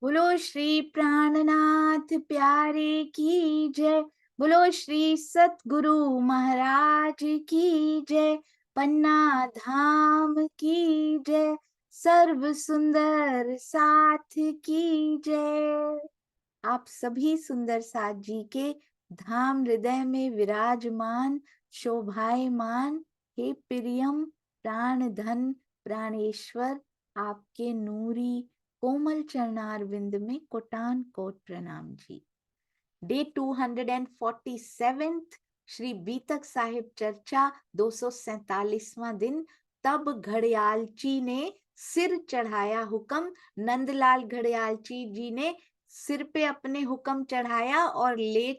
बोलो श्री प्राणनाथ प्यारे की जय। बोलो श्री सतगुरु महाराज की जय। पन्ना धाम की जय। सर्व सुंदर साथ की जय। आप सभी सुंदर साथ जी के धाम हृदय में विराजमान शोभायमान हे प्रियम प्राण धन प्राणेश्वर, आपके नूरी कोमल चरणार विंद में कोटान कोट प्रणाम जी। डे 247 श्री बीतक साहिब चर्चा 247वां दिन। तब घड़ियालची ने सिर चढ़ाया हुक्म। नंदलाल घड़ियालची जी ने सिर पे अपने हुक्म चढ़ाया और ले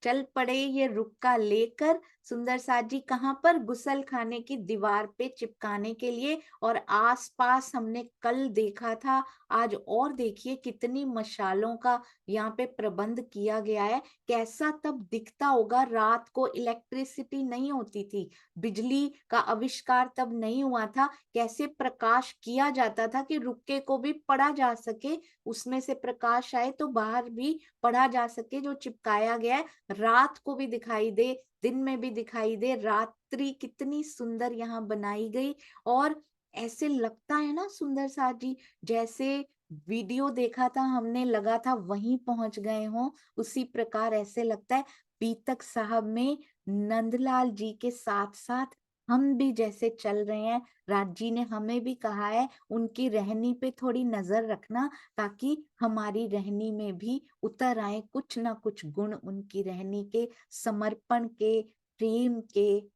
चल पड़े ये रुक्का लेकर। सुंदर साथ जी कहाँ पर? गुसल खाने की दीवार पे चिपकाने के लिए। और आसपास हमने कल देखा था, आज और देखिए कितनी मशालों का यहाँ पे प्रबंध किया गया है। कैसा तब दिखता होगा। रात को इलेक्ट्रिसिटी नहीं होती थी, बिजली का आविष्कार तब नहीं हुआ था। कैसे प्रकाश किया जाता था कि रुक्के को भी पढ़ा जा सके, उसमें से प्रकाश आए तो बाहर भी पढ़ा जा सके। जो चिपकाया गया है, रात को भी दिखाई दे, दिन में भी दिखाई दे। रात्रि कितनी सुंदर यहाँ बनाई गई। और ऐसे लगता है ना सुंदर साथ जी, जैसे वीडियो देखा था हमने, लगा था वहीं पहुंच गए हों। उसी प्रकार ऐसे लगता है बीतक साहब में नंदलाल जी के साथ साथ हम भी जैसे चल रहे हैं। राज जी ने हमें भी कहा है उनकी रहनी पे थोड़ी नजर रखना, ताकि हमारी रहनी में भी उतर आए कुछ ना कुछ गुण उनकी रहनी के, समर्पण के, प्रेम के,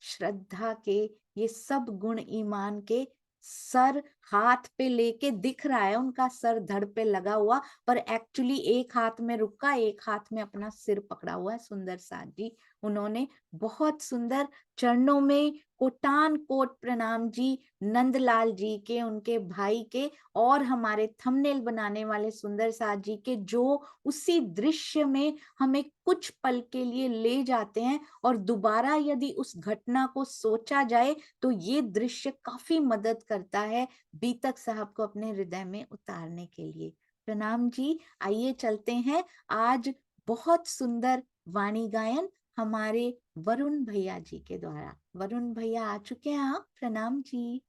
श्रद्धा के। ये सब गुण ईमान के। सर हाथ पे लेके दिख रहा है उनका सर धड़ पे लगा हुआ, पर एक्चुअली एक हाथ में रुका, एक हाथ में अपना सिर पकड़ा हुआ है। सुंदर साथ जी उन्होंने बहुत सुंदर चरणों में कोटान कोट प्रणाम जी नंदलाल जी के, उनके भाई के, और हमारे थंबनेल बनाने वाले सुंदर साथ जी के, जो उसी दृश्य में हमें कुछ पल के लिए ले जाते हैं। और दोबारा यदि उस घटना को सोचा जाए तो ये दृश्य काफी मदद करता है बीतक साहब को अपने हृदय में उतारने के लिए। प्रणाम जी। आइए चलते हैं। आज बहुत सुंदर वाणी गायन हमारे वरुण भैया जी के द्वारा। वरुण भैया आ चुके हैं आप। प्रणाम जी।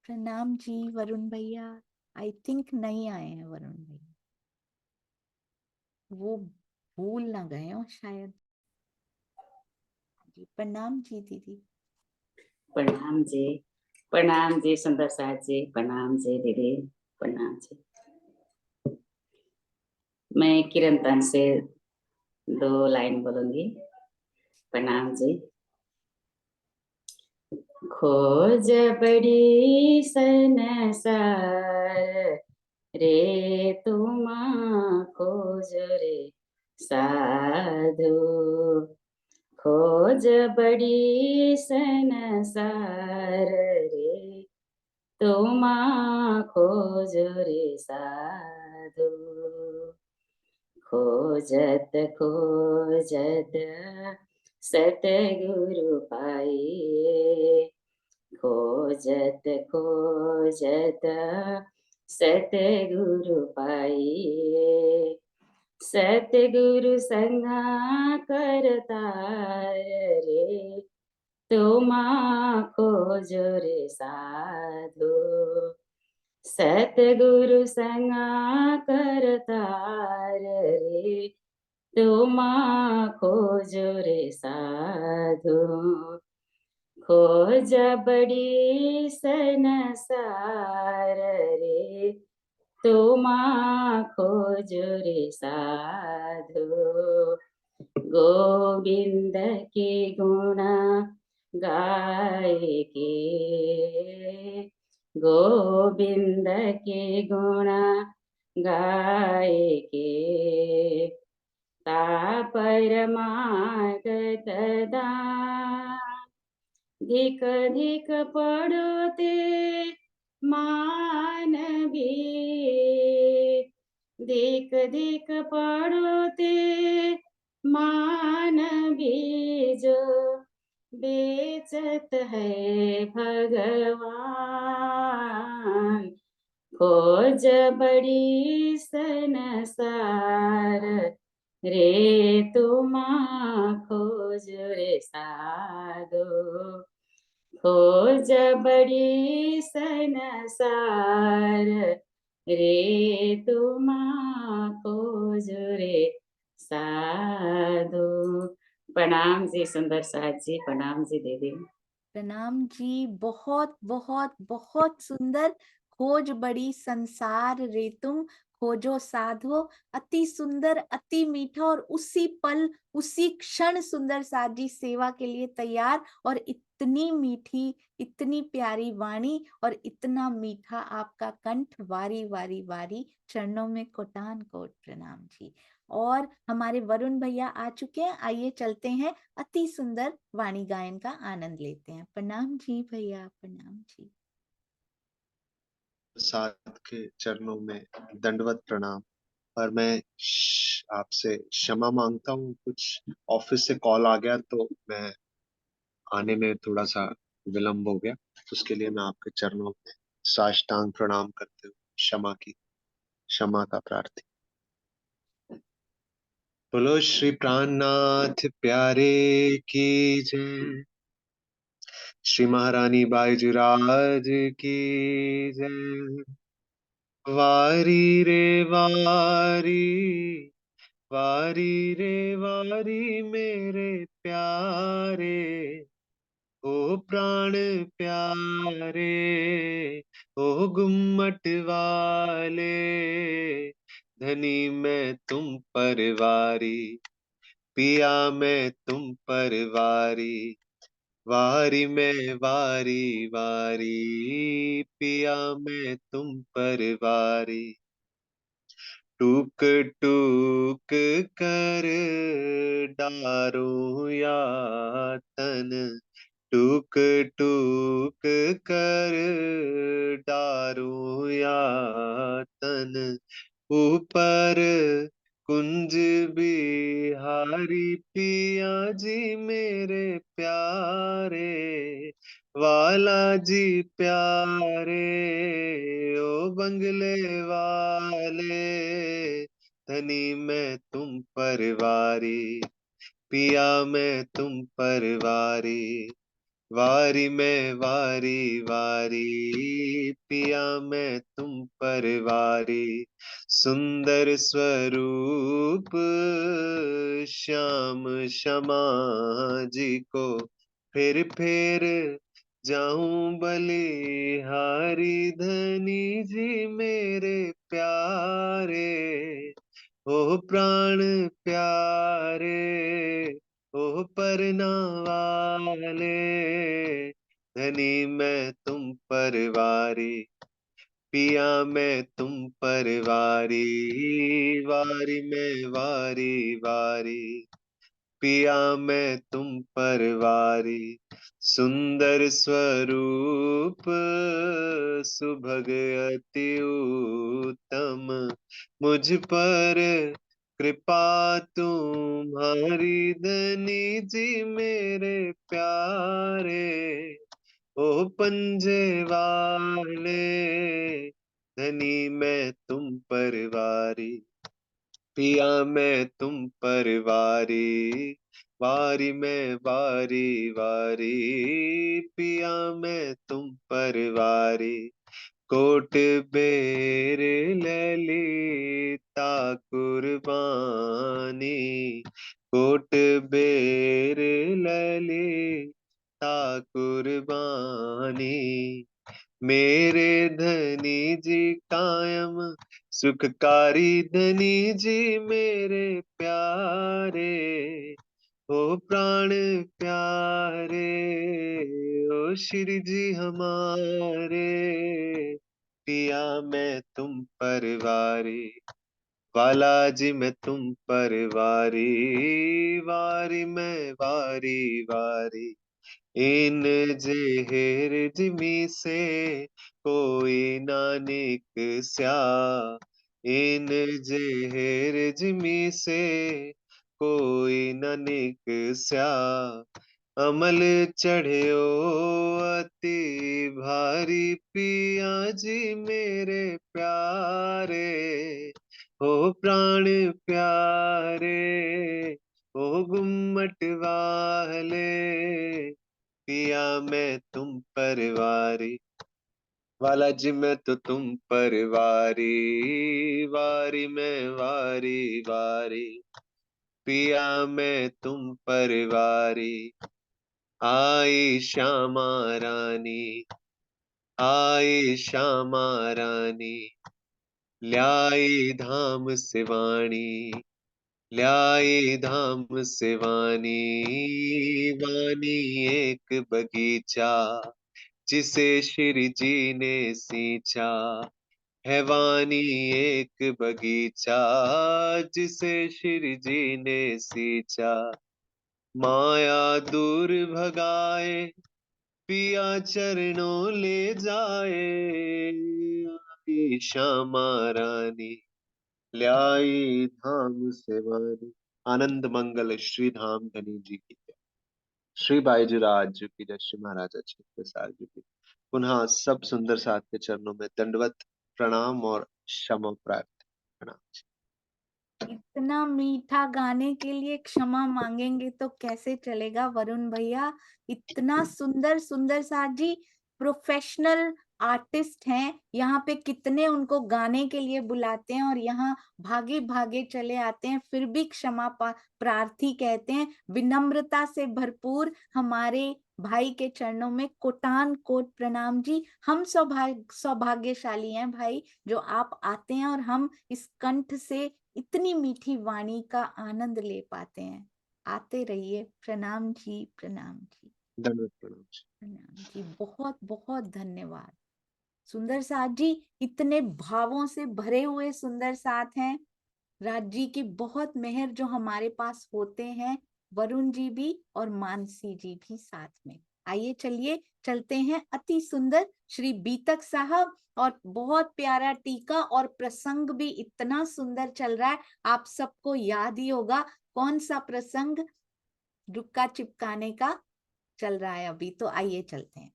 प्रणाम जी वरुण भैया। आई थिंक नहीं आए हैं वरुण भैया, वो भूल ना गए हो शायद। जी प्रणाम जी दीदी। प्रणाम जी। प्रणाम जी सुंदर साथ जी। प्रणाम जी दीदी। प्रणाम जी। मैं किरण से 2 लाइन बोलूंगी। प्रणाम जी। खोज बड़ी संसार रे तुम खोज रे साधु। खोज बड़ी संसार रे तुम खोज रे साधु। खोजत खोजत सतगुरु पाए। खोजत खोजत सतगुरु पाए। सतगुरु संगा करता रे तुम खोजो रे साधु। सतगुरु संगा करतार रे तुम खोजो रे साधु। खोज बड़ी संसार रे तुम खोजो रे साधु। गोविंद के गुण गाय के। गोविंद के गुण गाय के। ता परमागत दान धिक धिक पड़ोते मानवी। धिक धिक पड़ोते मानवी जो बेचत है भगवान। खोज बड़ी संसार रे तुमा खोज रे साधो खोज बड़ी संसार रे तुमा खोज रे साधो। प्रणाम जी सुंदर साज जी, प्रणाम जी दीदी। प्रणाम जी, बहुत बहुत बहुत सुंदर। खोज बड़ी संसार रे तुम खोजो साधो, अति सुंदर, अति मीठा, और उसी पल उसी क्षण सुंदर साथ जी सेवा के लिए तैयार। और इतनी मीठी, इतनी प्यारी वाणी और इतना मीठा आपका कंठ, वारी वारी वारी, चरणों में कोटान कोट प्रणाम जी। और हमारे वरुण भैया आ चुके हैं, आइए चलते हैं, अति सुंदर वाणी गायन का आनंद लेते हैं। प्रणाम जी भैया, प्रणाम जी। साथ के चरणों में दंडवत प्रणाम। और मैं आपसे क्षमा मांगता हूँ, कुछ ऑफिस से कॉल आ गया तो मैं आने में थोड़ा सा विलंब हो गया। उसके लिए मैं आपके चरणों में साष्टांग प्रणाम करते हुए क्षमा का प्रार्थी। बोलो श्री प्राणनाथ प्यारे की जय, श्री महारानी बाईजीराज की जय। वारी रे वारी, वारी रे वारी मेरे प्यारे, ओ प्राण प्यारे, ओ गुम्मट वाले, धनी मैं तुम परवारी, पिया मैं तुम परवारी, वारी में वारी वारी, पिया में तुम परवारी। टूक टूक कर डारूं या तन, टूक टूक कर डारूं या तन, ऊपर कुंज बिहारी, पिया जी मेरे प्यारे, वाला जी प्यारे, ओ बंगले वाले, धनी मैं तुम परवारी, पिया मैं तुम परवारी, वारी में वारी वारी, पिया मैं तुम परवारी। सुंदर स्वरूप श्याम क्षमा जी को, फिर जाऊं बलिहारी, धनी जी मेरे प्यारे, ओ प्राण प्यारे, ओ परना वाले, धनी मैं तुम परवारी, पिया मैं तुम परवारी, वारी में वारी वारी, पिया मैं तुम परवारी। सुंदर स्वरूप सुभग अति उत्तम, मुझ पर कृपा तुम्हारी, धनी जी मेरे प्यारे, ओ पंजे वाले, धनी मैं तुम परवारी, पिया मैं तुम परवारी, वारी में वारी वारी, पिया मैं तुम परवारी। कोट बेर ललिता कुर्बानी, कोट बेर ललिता कुर्बानी, मेरे धनी जी कायम सुखकारी, धनी जी मेरे प्यारे, ओ प्राण प्यारे, ओ श्री जी हमारे, पिया मैं तुम परवारी, वाला जी मैं तुम परवारी, वारी में वारी वारी, इन जेहर जिमी से कोई नानिक स्या, इन जेहर जिमी से कोई नानिक स्या, अमल चढ़ियो अति भारी, पिया जी मेरे प्यारे, हो प्राण प्यारे, ओ गुम्मट वाले, पिया मैं तुम परवारी, वाला जी मैं तो तुम परवारी, वारी मैं वारी वारी, पिया मैं तुम परवारी, आई श्यामा रानी, आई श्यामा रानी, ल्याई धाम सिवानी, ल्याई धाम सिवानी, वानी एक बगीचा, जिसे श्री जी ने सींचा, है वानी एक बगीचा, जिसे श्री जी ने सींचा, माया दूर भगाए, पिया चरणों ले जाए, आई श्यामा रानी, ल्याई धाम सेवानी। आनंद मंगल श्री धाम धनी जी की जय, श्री बाईजूराज जी की जय, श्री महाराजा छत्रसाल जी की। पुनः सब सुंदर साथ के चरणों में दंडवत प्रणाम और क्षमा प्रार्थना। प्रणाम। इतना मीठा गाने के लिए क्षमा मांगेंगे तो कैसे चलेगा वरुण भैया। इतना सुंदर सुंदर साथ जी प्रोफेशनल आर्टिस्ट हैं, यहाँ पे कितने उनको गाने के लिए बुलाते हैं और यहाँ भागे भागे चले आते हैं, फिर भी क्षमा प्रार्थी कहते हैं। विनम्रता से भरपूर हमारे भाई के चरणों में कोटान कोट प्रणाम जी। हम सौभाग्यशाली हैं भाई, जो आप आते हैं और हम इस कंठ से इतनी मीठी वाणी का आनंद ले पाते हैं। आते रहिए। प्रणाम जी, प्रणाम जी, दंडवत प्रणाम। प्रणाम जी। बहुत बहुत धन्यवाद। सुंदर साथ जी इतने भावों से भरे हुए सुंदर साथ हैं। राज जी की बहुत मेहर जो हमारे पास होते हैं, वरुण जी भी और मानसी जी भी साथ में। आइए चलिए चलते हैं अति सुंदर श्री बीतक साहब, और बहुत प्यारा टीका और प्रसंग भी इतना सुंदर चल रहा है, आप सबको याद ही होगा कौन सा प्रसंग रुक्का चिपकाने का चल रहा है अभी। तो आइए चलते हैं।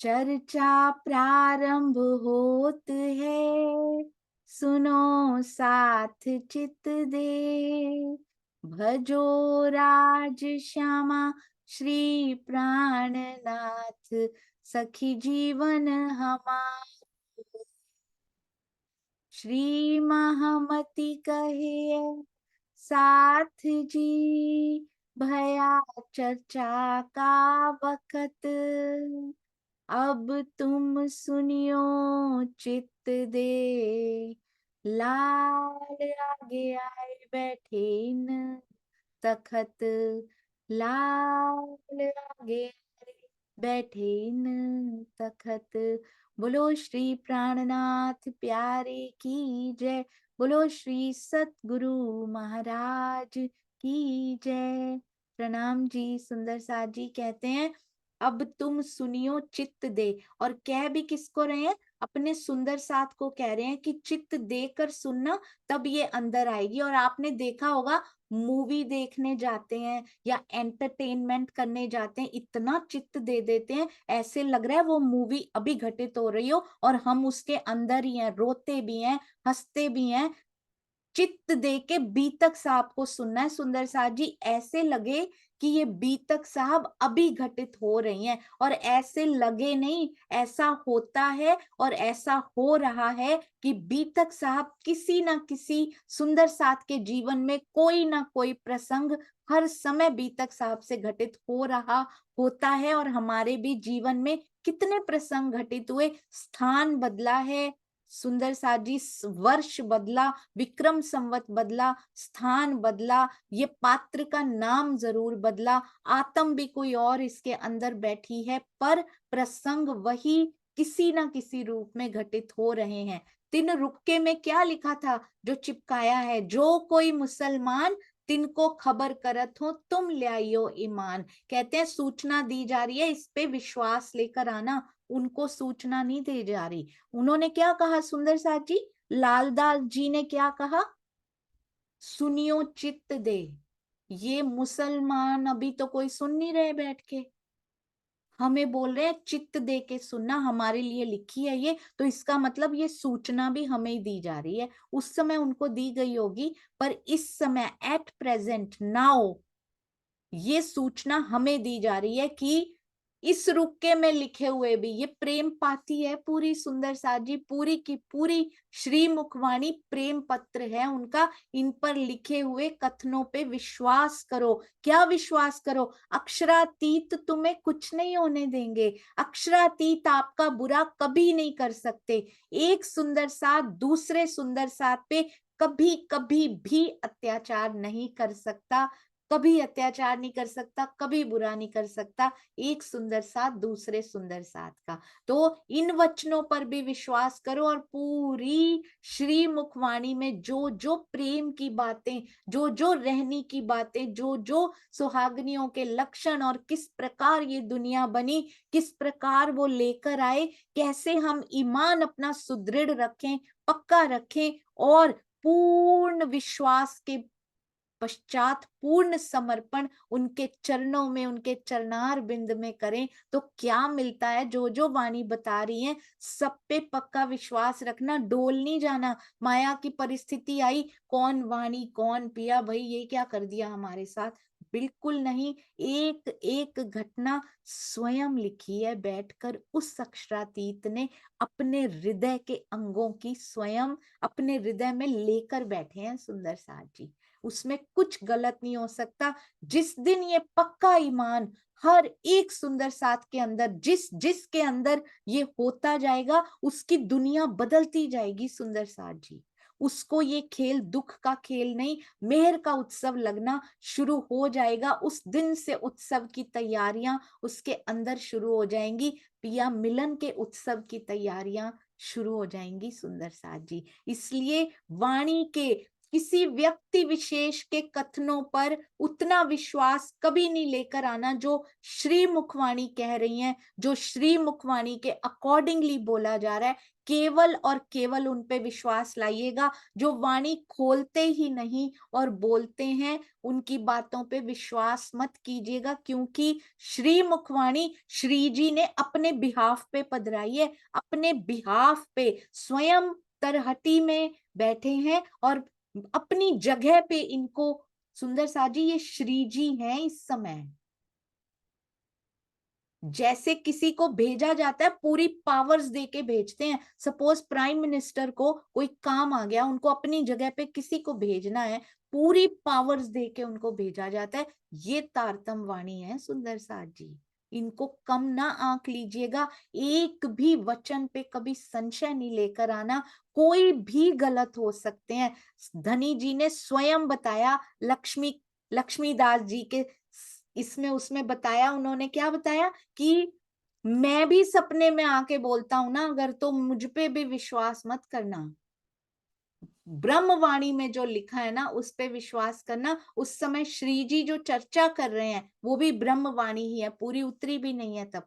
चर्चा प्रारंभ होत है, सुनो साथ चित दे, भजो राज श्यामा श्री प्राणनाथ, सखी जीवन हमार। श्री महामति कहिए साथ जी, भया चर्चा का वखत, अब तुम सुनियो चित्त दे, लाल आगे आए बैठे न तखत, लाल आगे आए बैठे न तखत। बोलो श्री प्राणनाथ प्यारे की जय, बोलो श्री सतगुरु महाराज की जय। प्रणाम जी। सुंदर साथ जी कहते हैं अब तुम सुनियो चित्त दे, और कह भी किसको रहे हैं? अपने सुंदर साथ को कह रहे हैं कि चित्त देकर सुनना, तब ये अंदर आएगी। और आपने देखा होगा मूवी देखने जाते हैं या एंटरटेनमेंट करने जाते हैं, इतना चित्त दे देते हैं, ऐसे लग रहा है वो मूवी अभी घटित हो रही हो और हम उसके अंदर ही हैं, रोते भी हैं, हंसते भी हैं। चित्त दे के बीतक साहब को सुनना है सुंदर साहब जी, ऐसे लगे कि ये बीतक साहब अभी घटित हो रही हैं, और ऐसे लगे नहीं, ऐसा होता है और ऐसा हो रहा है कि बीतक साहब किसी ना किसी सुंदर साथ के जीवन में कोई ना कोई प्रसंग हर समय बीतक साहब से घटित हो रहा होता है। और हमारे भी जीवन में कितने प्रसंग घटित हुए, स्थान बदला है सुंदर साथ जी, वर्ष बदला, विक्रम संवत बदला, स्थान बदला, ये पात्र का नाम जरूर बदला, आत्म भी कोई और इसके अंदर बैठी है, पर प्रसंग वही किसी ना किसी रूप में घटित हो रहे हैं। तीन रुक्के में क्या लिखा था जो चिपकाया है? जो कोई मुसलमान तिनको खबर करत हो, तुम ल्याइयो ईमान। कहते हैं सूचना दी जा रही है, इस पे विश्वास लेकर आना। उनको सूचना नहीं दी जा रही। उन्होंने क्या कहा सुंदर साथ जी? लालदास जी ने क्या कहा? सुनियो चित्त दे, ये मुसलमान अभी तो कोई सुन नहीं रहे बैठ के, हमें बोल रहे हैं चित्त दे के सुनना, हमारे लिए लिखी है ये, तो इसका मतलब ये सूचना भी हमें ही दी जा रही है। उस समय उनको दी गई होगी, पर इस समय एट प्रेजेंट नाउ ये सूचना हमें दी जा रही है कि इस रुक्के में लिखे हुए भी, ये प्रेम पाती है पूरी सुंदर साथ जी, पूरी की पूरी श्री मुखवाणी प्रेम पत्र है उनका। इन पर लिखे हुए कथनों पे विश्वास करो। क्या विश्वास करो? अक्षरातीत तुम्हें कुछ नहीं होने देंगे, अक्षरातीत आपका बुरा कभी नहीं कर सकते। एक सुंदर साथ दूसरे सुंदर साथ पे कभी कभी भी अत्याचार नहीं कर सकता, कभी अत्याचार नहीं कर सकता, कभी बुरा नहीं कर सकता एक सुंदर साथ दूसरे सुंदर साथ का। तो इन वचनों पर भी विश्वास करो, और पूरी श्री मुखवाणी में जो जो प्रेम की बातें, जो जो रहनी की बातें, जो जो सुहागनियों के लक्षण, और किस प्रकार ये दुनिया बनी, किस प्रकार वो लेकर आए, कैसे हम ईमान अपना सुदृढ़ रखें, पक्का रखें, और पूर्ण विश्वास के पश्चात पूर्ण समर्पण उनके चरणों में, उनके चरणार बिंद में करें, तो क्या मिलता है। जो जो वाणी बता रही है सब पे पक्का विश्वास रखना, डोल नहीं जाना। माया की परिस्थिति आई, कौन वाणी कौन पिया, भाई ये क्या कर दिया हमारे साथ, बिल्कुल नहीं। एक एक घटना स्वयं लिखी है बैठकर उस अक्षरातीत ने, अपने हृदय के अंगों की स्वयं अपने हृदय में लेकर बैठे हैं सुंदर साथ जी। उसमें कुछ गलत नहीं हो सकता। जिस दिन ये पक्का ईमान हर एक सुंदर साथ के अंदर, जिस जिस के अंदर ये होता जाएगा, उसकी दुनिया बदलती जाएगी सुंदर साथ जी। उसको ये खेल दुख का खेल नहीं, मेहर का उत्सव लगना शुरू हो जाएगा। उस दिन से उत्सव की तैयारियां उसके अंदर शुरू हो जाएंगी, पिया मिलन के उत्सव की तैयारियां शुरू हो जाएंगी सुंदर साथ जी। इसलिए वाणी के किसी व्यक्ति विशेष के कथनों पर उतना विश्वास कभी नहीं लेकर आना जो श्री मुखवाणी कह रही हैं, जो श्री मुखवाणी के अकॉर्डिंगली बोला जा रहा है। केवल और केवल उन पे विश्वास लाइएगा जो वाणी खोलते ही नहीं और बोलते हैं, उनकी बातों पे विश्वास मत कीजिएगा, क्योंकि श्री मुखवाणी श्री जी ने अपने बिहाफ पे पधराई है, अपने बिहाफ पे स्वयं तरहटी में बैठे हैं, और अपनी जगह पे इनको सुंदर साथ जी ये श्री जी हैं इस समय। जैसे किसी को भेजा जाता है पूरी पावर्स दे के भेजते हैं, सपोज प्राइम मिनिस्टर को कोई काम आ गया, उनको अपनी जगह पे किसी को भेजना है, पूरी पावर्स दे के उनको भेजा जाता है। ये तारतम वाणी है सुंदर साथ जी, इनको कम ना आंक लीजिएगा। एक भी वचन पे कभी संशय नहीं लेकर आना, कोई भी गलत हो सकते हैं। धनी जी ने स्वयं बताया, लक्ष्मीदास जी के इसमें उसमें बताया, उन्होंने क्या बताया कि मैं भी सपने में आके बोलता हूं ना अगर, तो मुझ पे भी विश्वास मत करना, ब्रह्मवाणी में जो लिखा है ना उस पे विश्वास करना। उस समय श्री जी जो चर्चा कर रहे हैं वो भी ब्रह्मवाणी ही है, पूरी उतरी भी नहीं है तब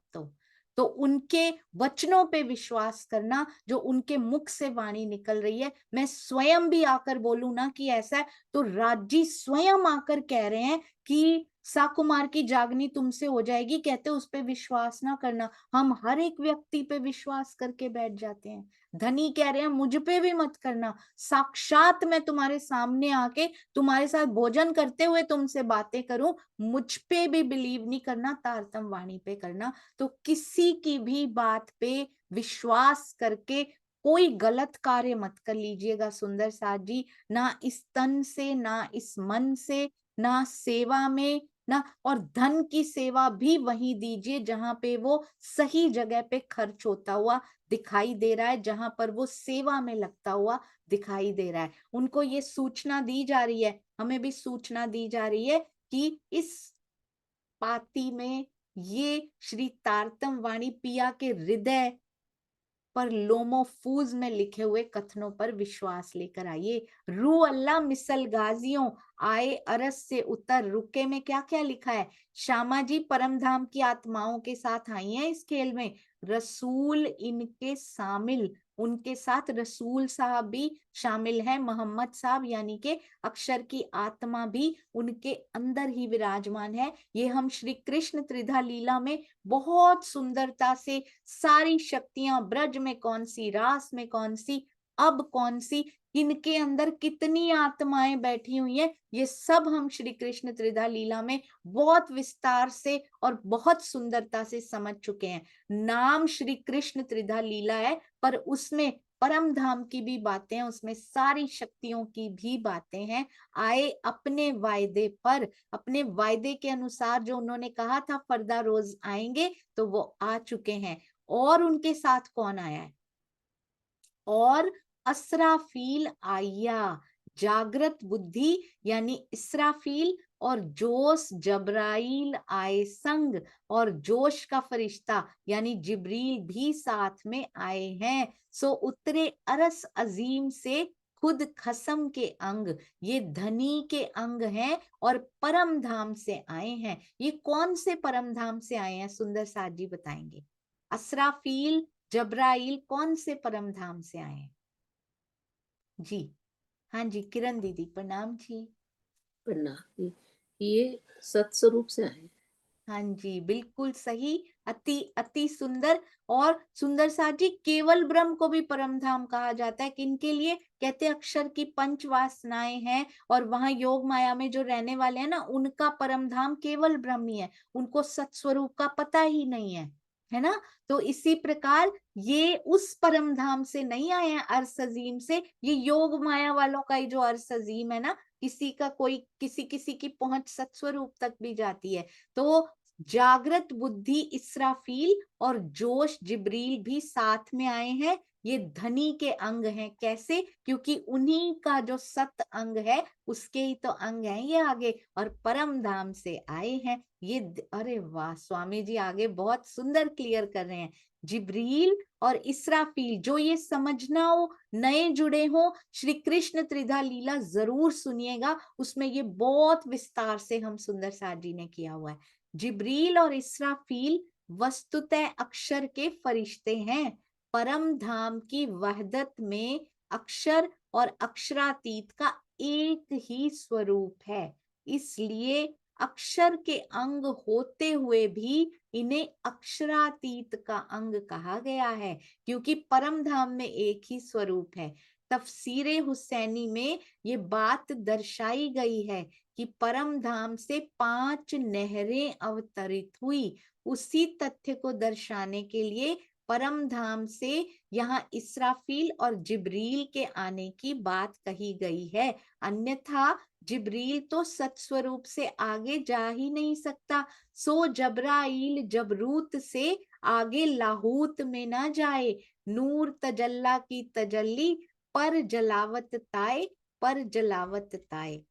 तो उनके वचनों पे विश्वास करना, जो उनके मुख से वाणी निकल रही है। मैं स्वयं भी आकर बोलूं ना कि ऐसा है, तो राजी स्वयं आकर कह रहे हैं कि साकुमार की जागनी तुमसे हो जाएगी, कहते उस पे विश्वास ना करना। हम हर एक व्यक्ति पे विश्वास करके बैठ जाते हैं। धनी कह रहे हैं मुझ पे भी मत करना, साक्षात मैं तुम्हारे सामने आके तुम्हारे साथ भोजन करते हुए तुमसे बातें करूं, मुझ पे भी बिलीव नहीं करना, तारतम वाणी पे करना। तो किसी की भी बात पे विश्वास करके कोई गलत कार्य मत कर लीजिएगा सुंदर साथ जी, ना इस तन से, ना इस मन से, ना सेवा में, ना, और धन की सेवा भी वहीं दीजिए जहां पे वो सही जगह पे खर्च होता हुआ दिखाई दे रहा है, जहां पर वो सेवा में लगता हुआ दिखाई दे रहा है। उनको ये सूचना दी जा रही है, हमें भी सूचना दी जा रही है कि इस पाती में ये श्री तारतम वाणी पिया के हृदय पर लोमोफूज में लिखे हुए कथनों पर विश्वास लेकर आइए। रू अल्लाह मिसल गाजियों आए अरस से उतर, रुके में क्या क्या लिखा है, श्यामा जी परमधाम की आत्माओं के साथ आई हैं इस खेल में, रसूल इनके शामिल, उनके साथ रसूल साहब भी शामिल है, मोहम्मद साहब, यानी कि अक्षर की आत्मा भी उनके अंदर ही विराजमान है। ये हम श्री कृष्ण त्रिधा लीला में बहुत सुंदरता से सारी शक्तियां, ब्रज में कौन सी, रास में कौन सी, अब कौन सी, इनके अंदर कितनी आत्माएं बैठी हुई हैं, ये सब हम श्री कृष्ण त्रिधा लीला में बहुत विस्तार से और बहुत सुंदरता से समझ चुके हैं। नाम श्री कृष्ण त्रिधा लीला है, पर उसमें परम धाम की भी बातें हैं, उसमें सारी शक्तियों की भी बातें हैं। आए अपने वायदे पर, अपने वायदे के अनुसार जो उन्होंने कहा था फरदा रोज आएंगे, तो वो आ चुके हैं। और उनके साथ कौन आया है? और असराफील आया, जागृत बुद्धि यानी इसराफील और जोश जबराइल आए संग, और जोश का फरिश्ता यानी जिब्रील भी साथ में आए हैं। सो उतरे अरस अजीम से खुद खसम के अंग, ये धनी के अंग हैं और परम धाम से आए हैं। ये कौन से परम धाम से आए हैं, सुंदर साथ जी बताएंगे। असराफील जबराइल कौन से परम धाम से आए हैं जी? हाँ जी, किरण दीदी प्रणाम जी। प्रणाम। ये सत्स्वरूप से आए। हाँ जी, बिल्कुल सही, अति अति सुंदर। और सुंदर साथ जी, केवल ब्रह्म को भी परम धाम कहा जाता है। किनके लिए? कहते हैं अक्षर की पंच वासनाएं हैं, और वहां योग माया में जो रहने वाले हैं ना, उनका परम धाम केवल ब्रह्म ही है, उनको सत्स्वरूप का पता ही नहीं है ना। तो इसी प्रकार ये उस परम धाम से नहीं आए हैं अर्श अजीम से, ये योग माया वालों का ही जो अर्श अजीम है ना, किसी का कोई किसी किसी की पहुंच सत्स्वरूप तक भी जाती है। तो जागृत बुद्धि इसराफील और जोश जिब्रील भी साथ में आए हैं। ये धनी के अंग हैं। कैसे? क्योंकि उन्हीं का जो सत अंग है, उसके ही तो अंग हैं ये आगे, और परम धाम से आए हैं ये। अरे वाह, स्वामी जी आगे बहुत सुंदर क्लियर कर रहे हैं। जिब्रील और इसराफील, जो ये समझना हो, नए जुड़े हो, श्री कृष्ण त्रिधा लीला जरूर सुनिएगा, उसमें ये बहुत विस्तार से हम सुंदर साथ जी ने किया हुआ है। जिब्रील और इसराफील वस्तुतः अक्षर के फरिश्ते हैं। परम धाम की वहदत में अक्षर और अक्षरातीत का एक ही स्वरूप है। इसलिए अक्षर के अंग होते हुए भी इन्हें अक्षरातीत का अंग कहा गया है, क्योंकि परम धाम में एक ही स्वरूप है। तफसीरे हुसैनी में ये बात दर्शाई गई है कि परम धाम से 5 नहरें अवतरित हुई। उसी तथ्य को दर्शाने के लिए परम धाम से यहाँ इसराफील और जिब्रील के आने की बात कही गई है। अन्यथा जिब्रील तो सत्स्वरूप से आगे जा ही नहीं सकता। सो जबराइल जबरूत से आगे लाहूत में ना जाए। नूर तजल्ला की तजल्ली पर जलावत ताए, पर जलावत ताए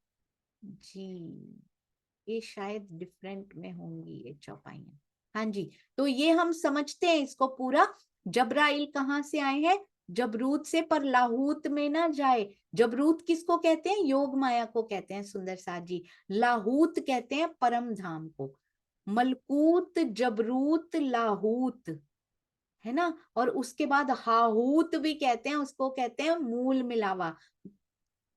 जी। ये शायद डिफरेंट में होंगी ये चौपाइयां। हाँ जी, तो ये हम समझते हैं इसको पूरा। जबराइल कहाँ से आए हैं? जबरूत से, पर लाहूत में ना जाए। जबरूत किसको कहते हैं? योग माया को कहते हैं सुंदर साथ जी। लाहूत कहते हैं परम धाम को। मलकूत जबरूत लाहूत है ना। और उसके बाद हाहूत भी कहते हैं, उसको कहते हैं मूल मिलावा।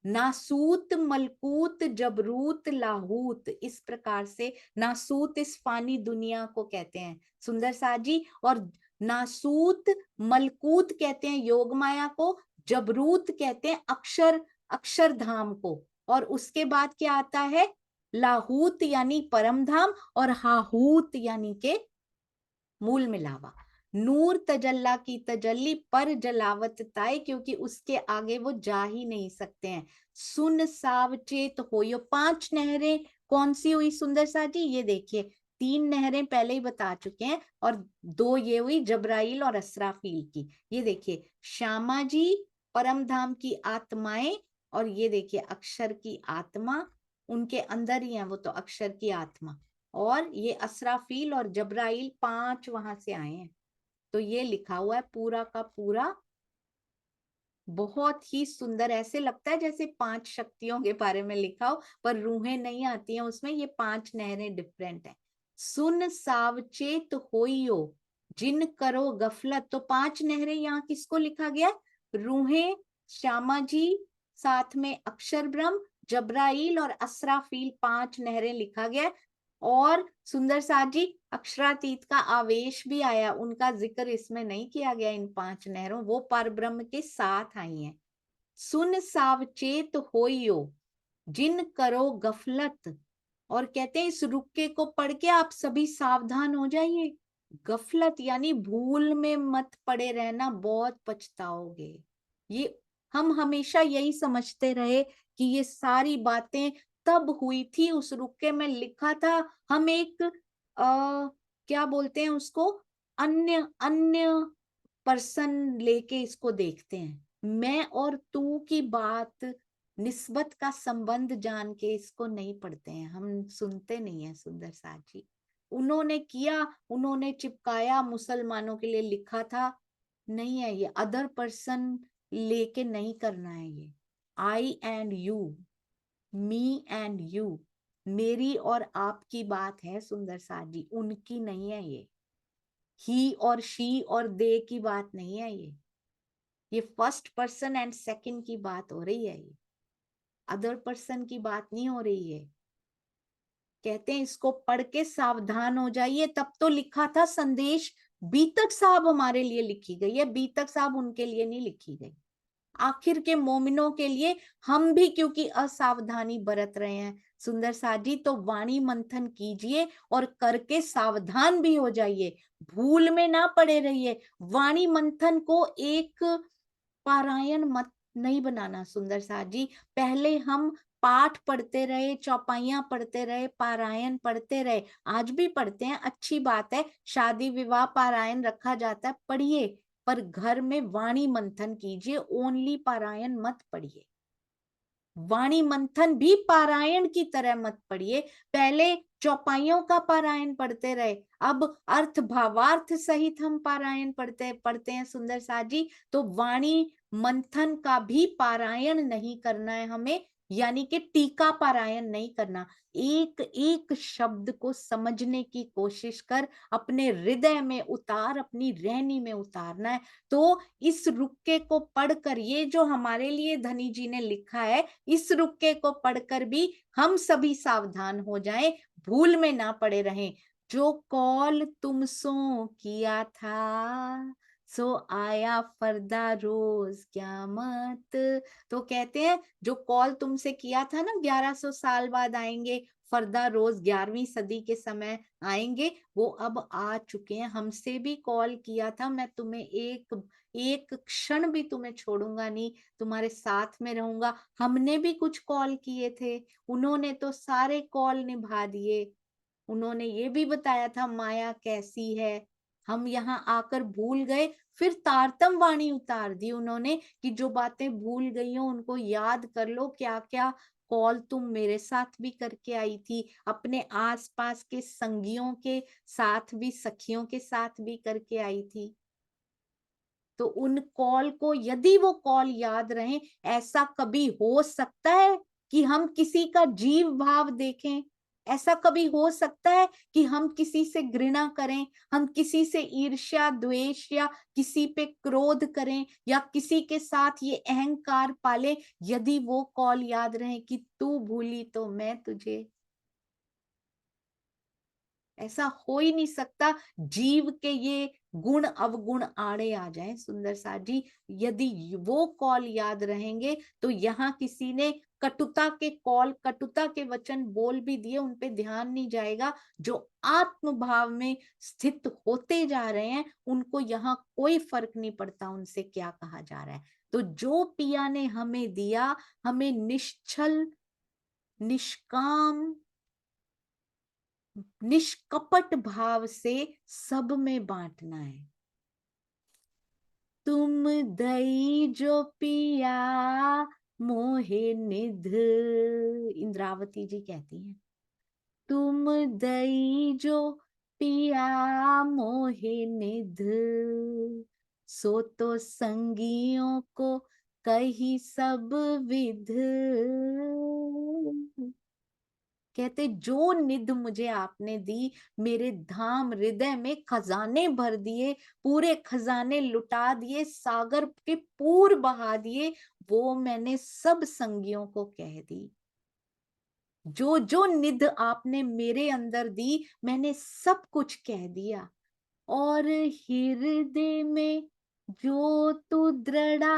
नासूत मलकूत जबरूत लाहूत, इस प्रकार से नासूत इस फानी दुनिया को कहते हैं सुंदर साथ जी। और नासूत मलकूत कहते हैं योग माया को, जबरूत कहते हैं अक्षर अक्षरधाम को। और उसके बाद क्या आता है? लाहूत यानी परम धाम, और हाहूत यानी के मूल मिलावा। नूर तजल्ला की तजल्ली पर जलावत ताए, क्योंकि उसके आगे वो जा ही नहीं सकते हैं। सुन सावचेत होयो, 5 नहरें कौन सी हुई सुंदर सा जी? ये देखिए, 3 नहरें पहले ही बता चुके हैं, और 2 ये हुई जबराइल और असराफील की। ये देखिए, श्यामा जी परम धाम की आत्माएं, और ये देखिए अक्षर की आत्मा, उनके अंदर ही है वो तो अक्षर की आत्मा। और ये असराफील और जबराइल 5 वहां से आए हैं। तो ये लिखा हुआ है पूरा का पूरा, बहुत ही सुंदर। ऐसे लगता है जैसे 5 शक्तियों के बारे में लिखा हो, पर रूहें नहीं आती हैं उसमें, ये 5 नहरें डिफरेंट है। सुन सावचेत होइयो, जिन करो गफलत, तो 5 नहरें यहाँ किसको लिखा गया? रूहें, श्यामा जी, साथ में अक्षर ब्रह्म, जब्राइल और असराफील, 5 नहरें लिखा गया। और सुंदर साथ जी, अक्षरातीत का आवेश भी आया, उनका जिक्र इसमें नहीं किया गया। इन 5 नहरों, वो परब्रह्म के साथ आई हैं। सुन सावचेत होइयो, जिन करो गफलत। और कहते हैं इस रुक्के को पढ़ के आप सभी सावधान हो जाइए। गफलत यानी भूल में मत पड़े रहना, बहुत पछताओगे। ये हम हमेशा यही समझते रहे कि ये सारी बातें तब हुई थी, उस रुक्के में लिखा था। हम एक क्या बोलते हैं उसको, अन्य अन्य पर्सन लेके इसको देखते हैं। मैं और तू की बात, निस्बत का संबंध जान के इसको नहीं पढ़ते हैं, हम सुनते नहीं है। सुंदर साथ जी, उन्होंने किया, उन्होंने चिपकाया, मुसलमानों के लिए लिखा था, नहीं है ये। अदर पर्सन लेके नहीं करना है ये। I and you, me and you, मेरी और आपकी बात है सुंदर साथ जी, उनकी नहीं है ये। ही और शी और दे की बात नहीं है ये फर्स्ट पर्सन एंड सेकंड की बात हो रही है। ये अदर पर्सन की बात नहीं हो रही है। कहते हैं इसको पढ़ के सावधान हो जाइए। तब तो लिखा था संदेश बीतक साहब हमारे लिए लिखी गई है, बीतक साहब उनके लिए नहीं लिखी गई, आखिर के मोमिनों के लिए। हम भी क्योंकि असावधानी बरत रहे हैं सुंदर साथ जी, तो वाणी मंथन कीजिए और करके सावधान भी हो जाइए, भूल में ना पड़े रहिए। वाणी मंथन को एक पारायण मत नहीं बनाना सुंदर साथ जी। पहले हम पाठ पढ़ते रहे, चौपाइयां पढ़ते रहे, पारायण पढ़ते रहे, आज भी पढ़ते हैं, अच्छी बात है। शादी विवाह पारायण रखा जाता है, पढ़िए, पर घर में वाणी मंथन कीजिए, ओनली पारायण मत पढ़िए। वाणी मंथन भी पारायण की तरह मत पढ़िए। पहले चौपाइयों का पारायण पढ़ते रहे, अब अर्थ भावार्थ सहित हम पारायण पढ़ते हैं सुंदर साथ जी। तो वाणी मंथन का भी पारायण नहीं करना है हमें, यानी कि टीका पारायण नहीं करना। एक एक शब्द को समझने की कोशिश कर, अपने हृदय में उतार, अपनी रहनी में उतारना है। तो इस रुक्के को पढ़कर, ये जो हमारे लिए धनी जी ने लिखा है, इस रुक्के को पढ़कर भी हम सभी सावधान हो जाएं, भूल में ना पड़े रहें। जो कॉल तुमसो किया था, सो आया फरदा रोज क्यामत। तो कहते हैं जो कॉल तुमसे किया था ना, 1100 साल बाद आएंगे, फरदा रोज 11वीं सदी के समय आएंगे, वो अब आ चुके हैं। हमसे भी कॉल किया था, मैं तुम्हें एक एक क्षण भी तुम्हें छोड़ूंगा नहीं, तुम्हारे साथ में रहूंगा। हमने भी कुछ कॉल किए थे, उन्होंने तो सारे कॉल निभा दिए। उन्होंने ये भी बताया था माया कैसी है, हम यहाँ आकर भूल गए। फिर तारतम वाणी उतार दी उन्होंने कि जो बातें भूल गई हो उनको याद कर लो, क्या क्या कॉल तुम मेरे साथ भी करके आई थी, अपने आसपास के संगियों के साथ भी, सखियों के साथ भी करके आई थी। तो उन कॉल को, यदि वो कॉल याद रहे, ऐसा कभी हो सकता है कि हम किसी का जीव भाव देखें? ऐसा कभी हो सकता है कि हम किसी से घृणा करें, हम किसी से ईर्ष्या द्वेष या किसी पे क्रोध करें, या किसी के साथ ये अहंकार पालें, यदि वो कॉल याद रहे कि तू भूली तो मैं तुझे? ऐसा हो ही नहीं सकता। जीव के ये गुण अवगुण आड़े आ जाएं सुंदर साथ जी, यदि वो कॉल याद रहेंगे, तो यहाँ किसी ने कटुता के कॉल, कटुता के वचन बोल भी दिए, उन पे ध्यान नहीं जाएगा। जो आत्म भाव में स्थित होते जा रहे हैं, उनको यहाँ कोई फर्क नहीं पड़ता उनसे क्या कहा जा रहा है। तो जो पिया ने हमें दिया, हमें निश्चल, निष्काम, निष्कपट भाव से सब में बांटना है। तुम दई जो पिया मोहे निध, इंद्रावती जी कहती हैं, तुम दई जो पिया मोहे निध, सो तो संगियों को कही सब विध। कहते जो निध मुझे आपने दी, मेरे धाम हृदय में खजाने भर दिए, पूरे खजाने लुटा दिए, सागर के पूर बहा दिए, वो मैंने सब संगियों को कह दी। जो जो निध आपने मेरे अंदर दी, मैंने सब कुछ कह दिया। और हृदय में जो तू दृढ़ा,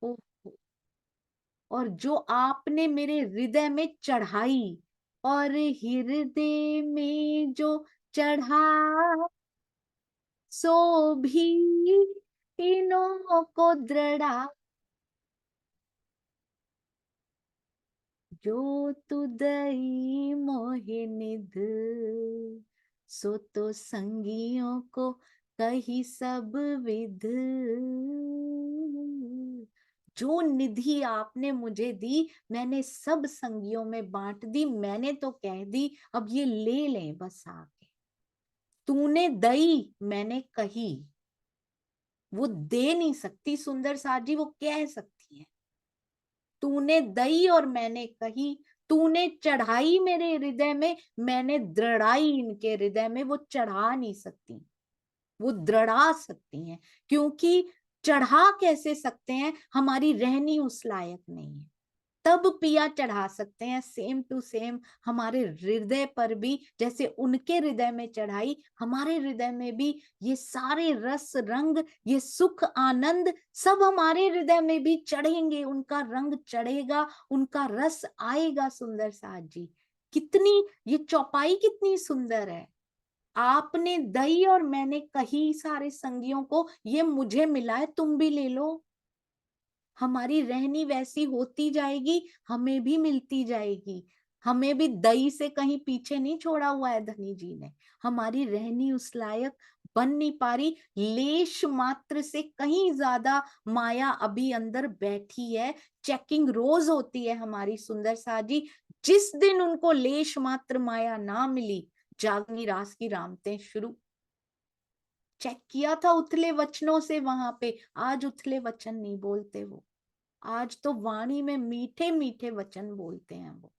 ओ, और जो आपने मेरे हृदय में चढ़ाई, और हृदय में जो चढ़ा, सो भी इन्हों को दृढ़ा। जो तू दई मोहि निध, सो तो संगियों को कही सब विध। जो निधि आपने मुझे दी, मैंने सब संगियों में बांट दी। मैंने तो कह दी, अब ये ले लें बस आके। तूने दई, मैंने कही। वो दे नहीं सकती सुंदर साथ जी, वो कह सकती है। तूने दई और मैंने कही, तूने चढ़ाई मेरे हृदय में, मैंने दृढ़ाई इनके हृदय में। वो चढ़ा नहीं सकती, वो दृढ़ा सकती हैं। क्योंकि चढ़ा कैसे सकते हैं, हमारी रहनी उस लायक नहीं है। तब पिया चढ़ा सकते हैं। सेम टू सेम हमारे हृदय पर भी, जैसे उनके हृदय में चढ़ाई, हमारे हृदय में भी ये सारे रस रंग, ये सुख आनंद सब हमारे हृदय में भी चढ़ेंगे। उनका रंग चढ़ेगा, उनका रस आएगा। सुंदर साथ जी, कितनी ये चौपाई कितनी सुंदर है। आपने दई और मैंने कही सारे संगियों को, ये मुझे मिला है, तुम भी ले लो। हमारी रहनी वैसी होती जाएगी, हमें भी मिलती जाएगी। हमें भी दई से कहीं पीछे नहीं छोड़ा हुआ है धनी जी ने। हमारी रहनी उस लायक बन नहीं पा रही। लेश मात्र से कहीं ज्यादा माया अभी अंदर बैठी है। चेकिंग रोज होती है हमारी सुंदर साजी। जिस दिन उनको लेश मात्र माया ना मिली, जागनी रास की रामतें शुरू। चेक किया था उथले वचनों से वहां पे, आज उथले वचन नहीं बोलते वो। आज तो वाणी में मीठे मीठे वचन बोलते हैं वो।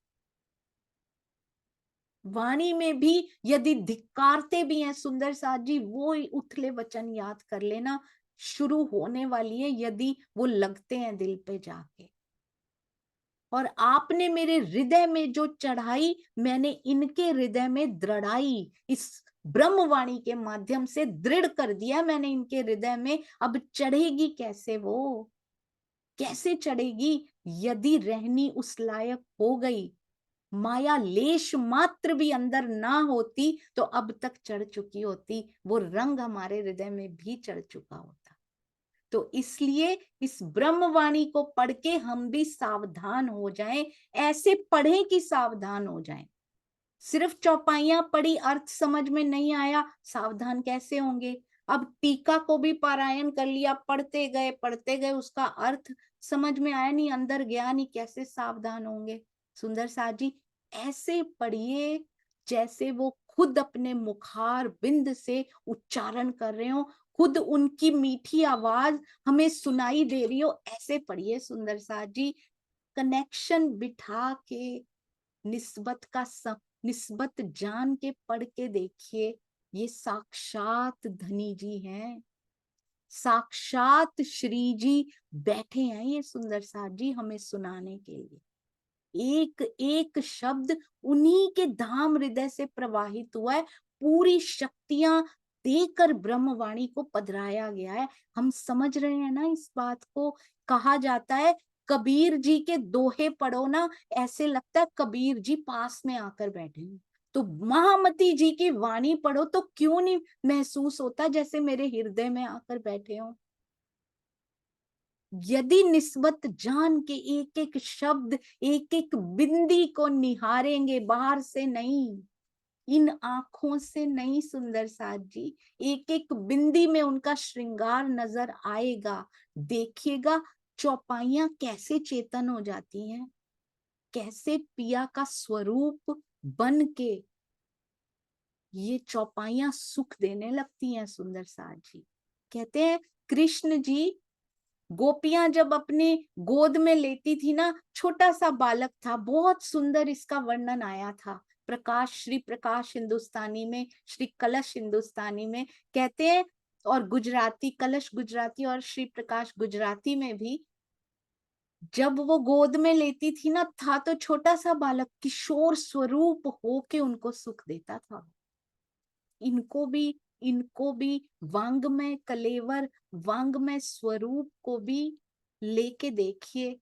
वाणी में भी यदि धिक्कारते भी हैं सुंदर साथ जी, वो उथले वचन याद कर लेना, शुरू होने वाली है यदि वो लगते हैं दिल पे जाके। और आपने मेरे हृदय में जो चढ़ाई, मैंने इनके हृदय में दृढ़ाई। इस ब्रह्मवाणी के माध्यम से दृढ़ कर दिया मैंने इनके हृदय में। अब चढ़ेगी कैसे वो, कैसे चढ़ेगी? यदि रहनी उस लायक हो गई, माया लेश मात्र भी अंदर ना होती, तो अब तक चढ़ चुकी होती। वो रंग हमारे हृदय में भी चढ़ चुका होता। तो इसलिए इस ब्रह्मवाणी को पढ़ के हम भी सावधान हो जाएं। ऐसे पढ़ें कि सावधान हो जाएं। सिर्फ चौपाइयां पढ़ी, अर्थ समझ में नहीं आया, सावधान कैसे होंगे? अब टीका को भी पारायण कर लिया, पढ़ते गए, उसका अर्थ समझ में आया नहीं, अंदर गया नहीं, कैसे सावधान होंगे? सुंदर साथ जी, ऐसे पढ़िए जैसे वो खुद अपने मुखार बिंद से उच्चारण कर रहे हो, खुद उनकी मीठी आवाज हमें सुनाई दे रही हो। ऐसे पढ़िए सुंदर साथ जी। कनेक्शन बिठा के, निस्बत का निस्बत जान के पढ़ के देखिए। ये साक्षात धनी जी हैं, साक्षात श्री जी बैठे हैं ये सुंदर साथ जी हमें सुनाने के लिए। एक एक शब्द उन्हीं के धाम हृदय से प्रवाहित हुआ है। पूरी शक्तियां देकर ब्रह्मवाणी को पधराया गया है। हम समझ रहे हैं ना इस बात को? कहा जाता है कबीर जी के दोहे पढ़ो ना, ऐसे लगता है कबीर जी पास में आकर बैठे हैं। तो महामती जी की वाणी पढ़ो तो क्यों नहीं महसूस होता जैसे मेरे हृदय में आकर बैठे हो? यदि निस्बत जान के एक एक शब्द, एक एक बिंदी को निहारेंगे, बाहर से नहीं, इन आंखों से नहीं सुंदर साथ जी, एक एक बिंदी में उनका श्रृंगार नजर आएगा। देखिएगा चौपाइयां कैसे चेतन हो जाती हैं, कैसे पिया का स्वरूप बन के ये चौपाइयां सुख देने लगती हैं सुंदर साथ जी। कहते हैं कृष्ण जी गोपियां जब अपने गोद में लेती थी ना, छोटा सा बालक था, बहुत सुंदर इसका वर्णन आया था प्रकाश, श्री प्रकाश हिंदुस्तानी में, श्री कलश हिंदुस्तानी में कहते हैं, और गुजराती, कलश गुजराती और श्री प्रकाश गुजराती में भी, जब वो गोद में लेती थी ना, था तो छोटा सा बालक, किशोर स्वरूप होके उनको सुख देता था। इनको भी वांग्मय कलेवर, वांग्मय स्वरूप को भी लेके देखिए,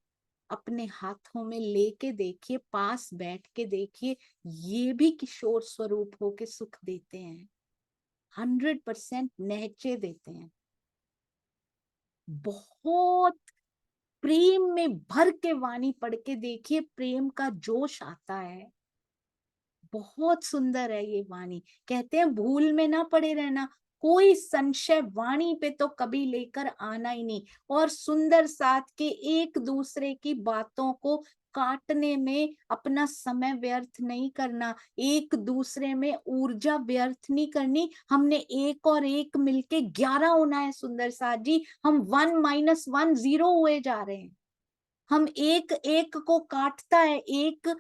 अपने हाथों में लेके देखिए, पास बैठ के देखिए, ये भी किशोर स्वरूप होके सुख देते हैं, 100% नहचे देते हैं। बहुत प्रेम में भर के वाणी पढ़ के देखिए, प्रेम का जोश आता है। बहुत सुंदर है ये वाणी। कहते हैं भूल में ना पड़े रहना, कोई संशय वाणी पे तो कभी लेकर आना ही नहीं। और सुंदर साथ के एक दूसरे की बातों को काटने में अपना समय व्यर्थ नहीं करना, एक दूसरे में ऊर्जा व्यर्थ नहीं करनी। हमने एक और एक मिलके 11 होना है सुंदर साथ जी, हम 1 - 1 0 हुए जा रहे हैं। हम एक एक को काटता है, एक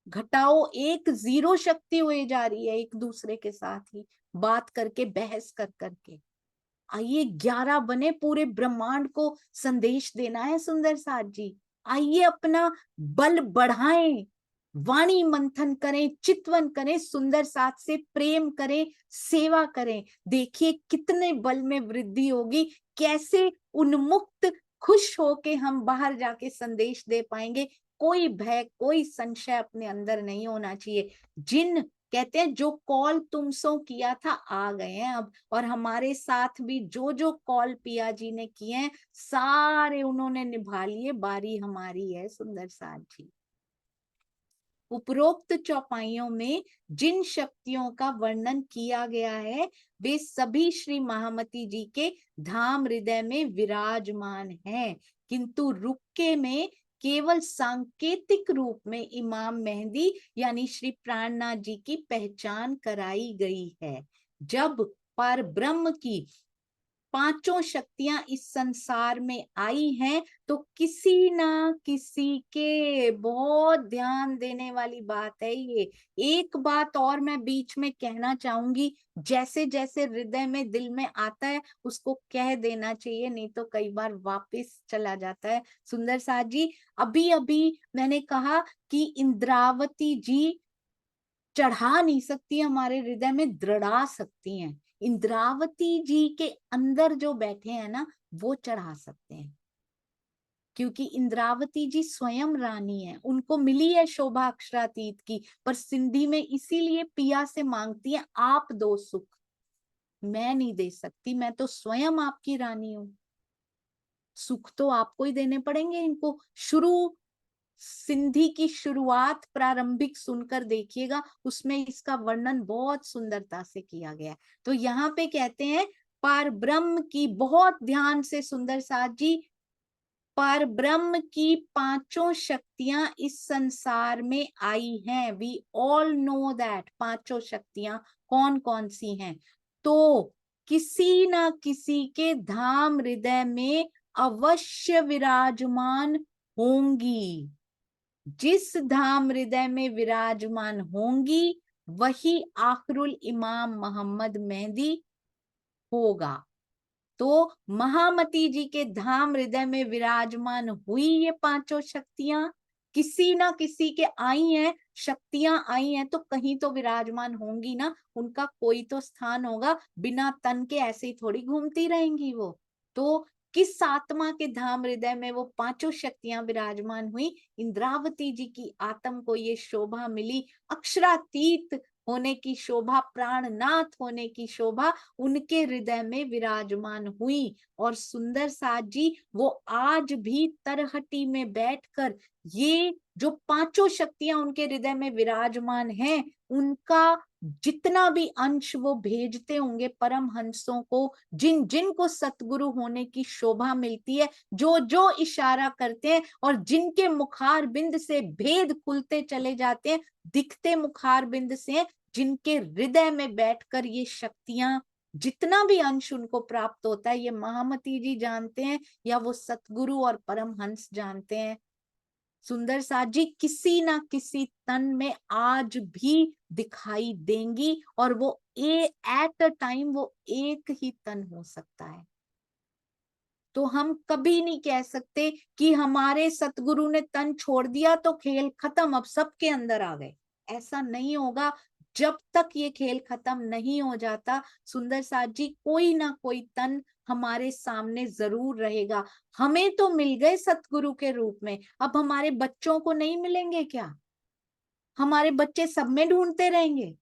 घटाओ, एक 0 शक्ति हुई जा रही है एक दूसरे के साथ ही बात करके, बहस कर करके। आइए 11 बने, पूरे ब्रह्मांड को संदेश देना है सुंदर साथ जी। आइए अपना बल बढ़ाएं, वाणी मंथन करें, चितवन करें, सुंदर साथ से प्रेम करें, सेवा करें। देखिए कितने बल में वृद्धि होगी, कैसे उन्मुक्त खुश होके हम बाहर जाके संदेश दे पाएंगे। कोई भय, कोई संशय अपने अंदर नहीं होना चाहिए। जिन कहते हैं जो कॉल तुमसो किया था आ गए हैं अब, और हमारे साथ भी जो जो कॉल पिया जी ने किए हैं सारे उन्होंने निभा लिए, बारी हमारी है सुंदर साथ जी। उपरोक्त चौपाइयों में जिन शक्तियों का वर्णन किया गया है वे सभी श्री महामती जी के धाम हृदय में विराजमान हैं, किंतु रुक्के में केवल सांकेतिक रूप में इमाम मेहंदी यानी श्री प्राणनाथ जी की पहचान कराई गई है। जब पर ब्रह्म की पांचों शक्तियां इस संसार में आई हैं तो किसी ना किसी के, बहुत ध्यान देने वाली बात है ये। एक बात और मैं बीच में कहना चाहूंगी, जैसे जैसे हृदय में, दिल में आता है उसको कह देना चाहिए, नहीं तो कई बार वापस चला जाता है। सुंदर साथ जी, अभी अभी मैंने कहा कि इंद्रावती जी चढ़ा नहीं सकती, हमारे हृदय में दृढ़ा सकती हैं। इंद्रावती जी के अंदर जो बैठे हैं ना, वो चढ़ा सकते हैं, क्योंकि इंद्रावती जी स्वयं रानी है, उनको मिली है शोभा अक्षरातीत की। पर सिंधी में इसीलिए पिया से मांगती है, आप दो सुख, मैं नहीं दे सकती, मैं तो स्वयं आपकी रानी हूं। सुख तो आपको ही देने पड़ेंगे इनको। शुरू, सिंधी की शुरुआत प्रारंभिक सुनकर देखिएगा, उसमें इसका वर्णन बहुत सुंदरता से किया गया है। तो यहाँ पे कहते हैं पार ब्रह्म की, बहुत ध्यान से सुंदर साथ जी, पार ब्रह्म की पांचों शक्तियां इस संसार में आई हैं। वी ऑल नो दैट, पांचों शक्तियां कौन कौन सी हैं। तो किसी ना किसी के धाम हृदय में अवश्य विराजमान होंगी। जिस धाम हृदय में विराजमान होंगी वही आखिरुल इमाम मोहम्मद मेहदी होगा। तो महामती जी के धाम हृदय में विराजमान हुई ये पांचों शक्तियां, किसी ना किसी के आई हैं, शक्तियां आई हैं तो कहीं तो विराजमान होंगी ना, उनका कोई तो स्थान होगा, बिना तन के ऐसे ही थोड़ी घूमती रहेंगी वो। तो किस आत्मा के धाम हृदय में वो पांचों शक्तियां विराजमान हुई, इंद्रावती जी की आत्म को ये शोभा मिली, अक्षरातीत होने की शोभा, प्राणनाथ होने की शोभा उनके हृदय में विराजमान हुई। और सुंदर साथ जी वो आज भी तरहटी में बैठकर ये जो पांचों शक्तियां उनके हृदय में विराजमान हैं, उनका जितना भी अंश वो भेजते होंगे परम हंसों को, जिन जिन को सतगुरु होने की शोभा मिलती है, जो जो इशारा करते हैं, और जिनके मुखार बिंद से भेद खुलते चले जाते हैं, दिखते मुखार बिंद से, जिनके हृदय में बैठकर ये शक्तियां जितना भी अंश उनको प्राप्त होता है, ये महामती जी जानते हैं या वो सतगुरु और परमहंस जानते हैं। सुंदर साथ जी किसी ना किसी तन में आज भी दिखाई देंगी, और वो एट अ टाइम वो एक ही तन हो सकता है। तो हम कभी नहीं कह सकते कि हमारे सतगुरु ने तन छोड़ दिया तो खेल खत्म, अब सबके अंदर आ गए। ऐसा नहीं होगा जब तक ये खेल खत्म नहीं हो जाता। सुंदर साथ जी कोई ना कोई तन हमारे सामने जरूर रहेगा। हमें तो मिल गए सतगुरु के रूप में, अब हमारे बच्चों को नहीं मिलेंगे क्या? हमारे बच्चे सब में ढूंढते रहेंगे?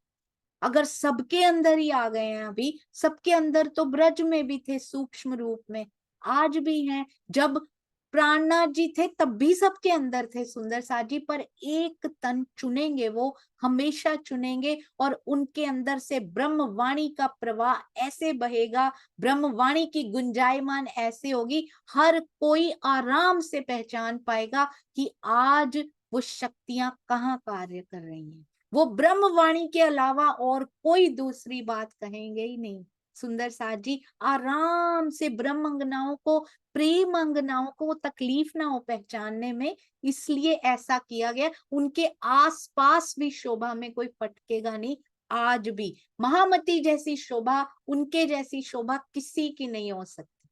अगर सबके अंदर ही आ गए हैं, अभी सबके अंदर तो ब्रज में भी थे सूक्ष्म रूप में, आज भी हैं। जब प्राणनाथ जी थे तब भी सबके अंदर थे सुंदर साथ जी, पर एक तन चुनेंगे, वो हमेशा चुनेंगे, और उनके अंदर से ब्रह्मवाणी का प्रवाह ऐसे बहेगा, ब्रह्मवाणी की गुंजायमान ऐसे होगी, हर कोई आराम से पहचान पाएगा कि आज वो शक्तियां कहाँ कार्य कर रही हैं। वो ब्रह्मवाणी के अलावा और कोई दूसरी बात कहेंगे ही नहीं। सुंदर साथ जी आराम से ब्रह्म अंगनाओं को, प्रेम अंगनाओं को तकलीफ ना हो पहचानने में, इसलिए ऐसा किया गया। उनके आसपास भी शोभा में कोई फटकेगा नहीं। आज भी महामती जैसी शोभा, उनके जैसी शोभा किसी की नहीं हो सकती।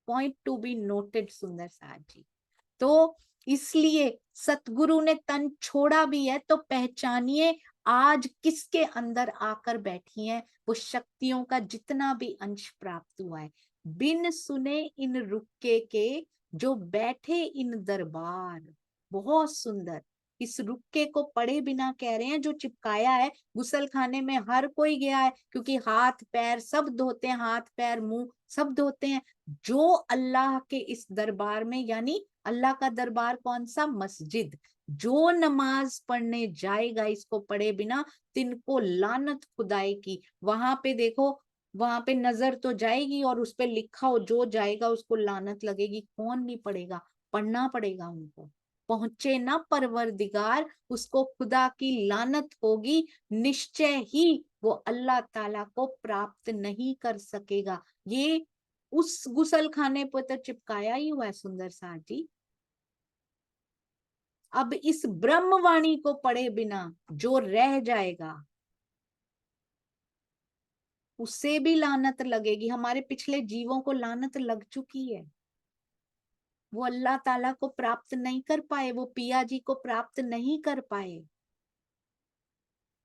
पॉइंट टू बी नोटेड सुंदर साथ जी। तो इसलिए सतगुरु ने तन छोड़ा भी है तो पहचानिए आज किसके अंदर आकर बैठी हैं वो शक्तियों का जितना भी अंश प्राप्त हुआ है। बिन सुने इन रुक्के के जो बैठे इन दरबार, बहुत सुंदर। इस रुक्के को पढ़े बिना कह रहे हैं, जो चिपकाया है गुसल खाने में हर कोई गया है, क्योंकि हाथ पैर सब धोते हैं, हाथ पैर मुंह सब धोते हैं। जो अल्लाह के इस दरबार में, यानी अल्लाह का दरबार कौन सा? मस्जिद। जो नमाज पढ़ने जाएगा इसको पढ़े बिना, तिनको लानत खुदाई की। वहां पे देखो, वहां पे नजर तो जाएगी और उस पे लिखा हो जो जाएगा उसको लानत लगेगी। कौन नहीं पढ़ेगा? पढ़ना पड़ेगा उनको। पहुंचे ना परवरदिगार, उसको खुदा की लानत होगी, निश्चय ही वो अल्लाह ताला को प्राप्त नहीं कर सकेगा। ये उस गुसल खाने पर तो चिपकाया ही हुआ है सुंदर साथ जी। अब इस ब्रह्मवाणी को पढ़े बिना जो रह जाएगा उसे भी लानत लगेगी। हमारे पिछले जीवों को लानत लग चुकी है, वो अल्लाह ताला को प्राप्त नहीं कर पाए, वो पिया जी को प्राप्त नहीं कर पाए,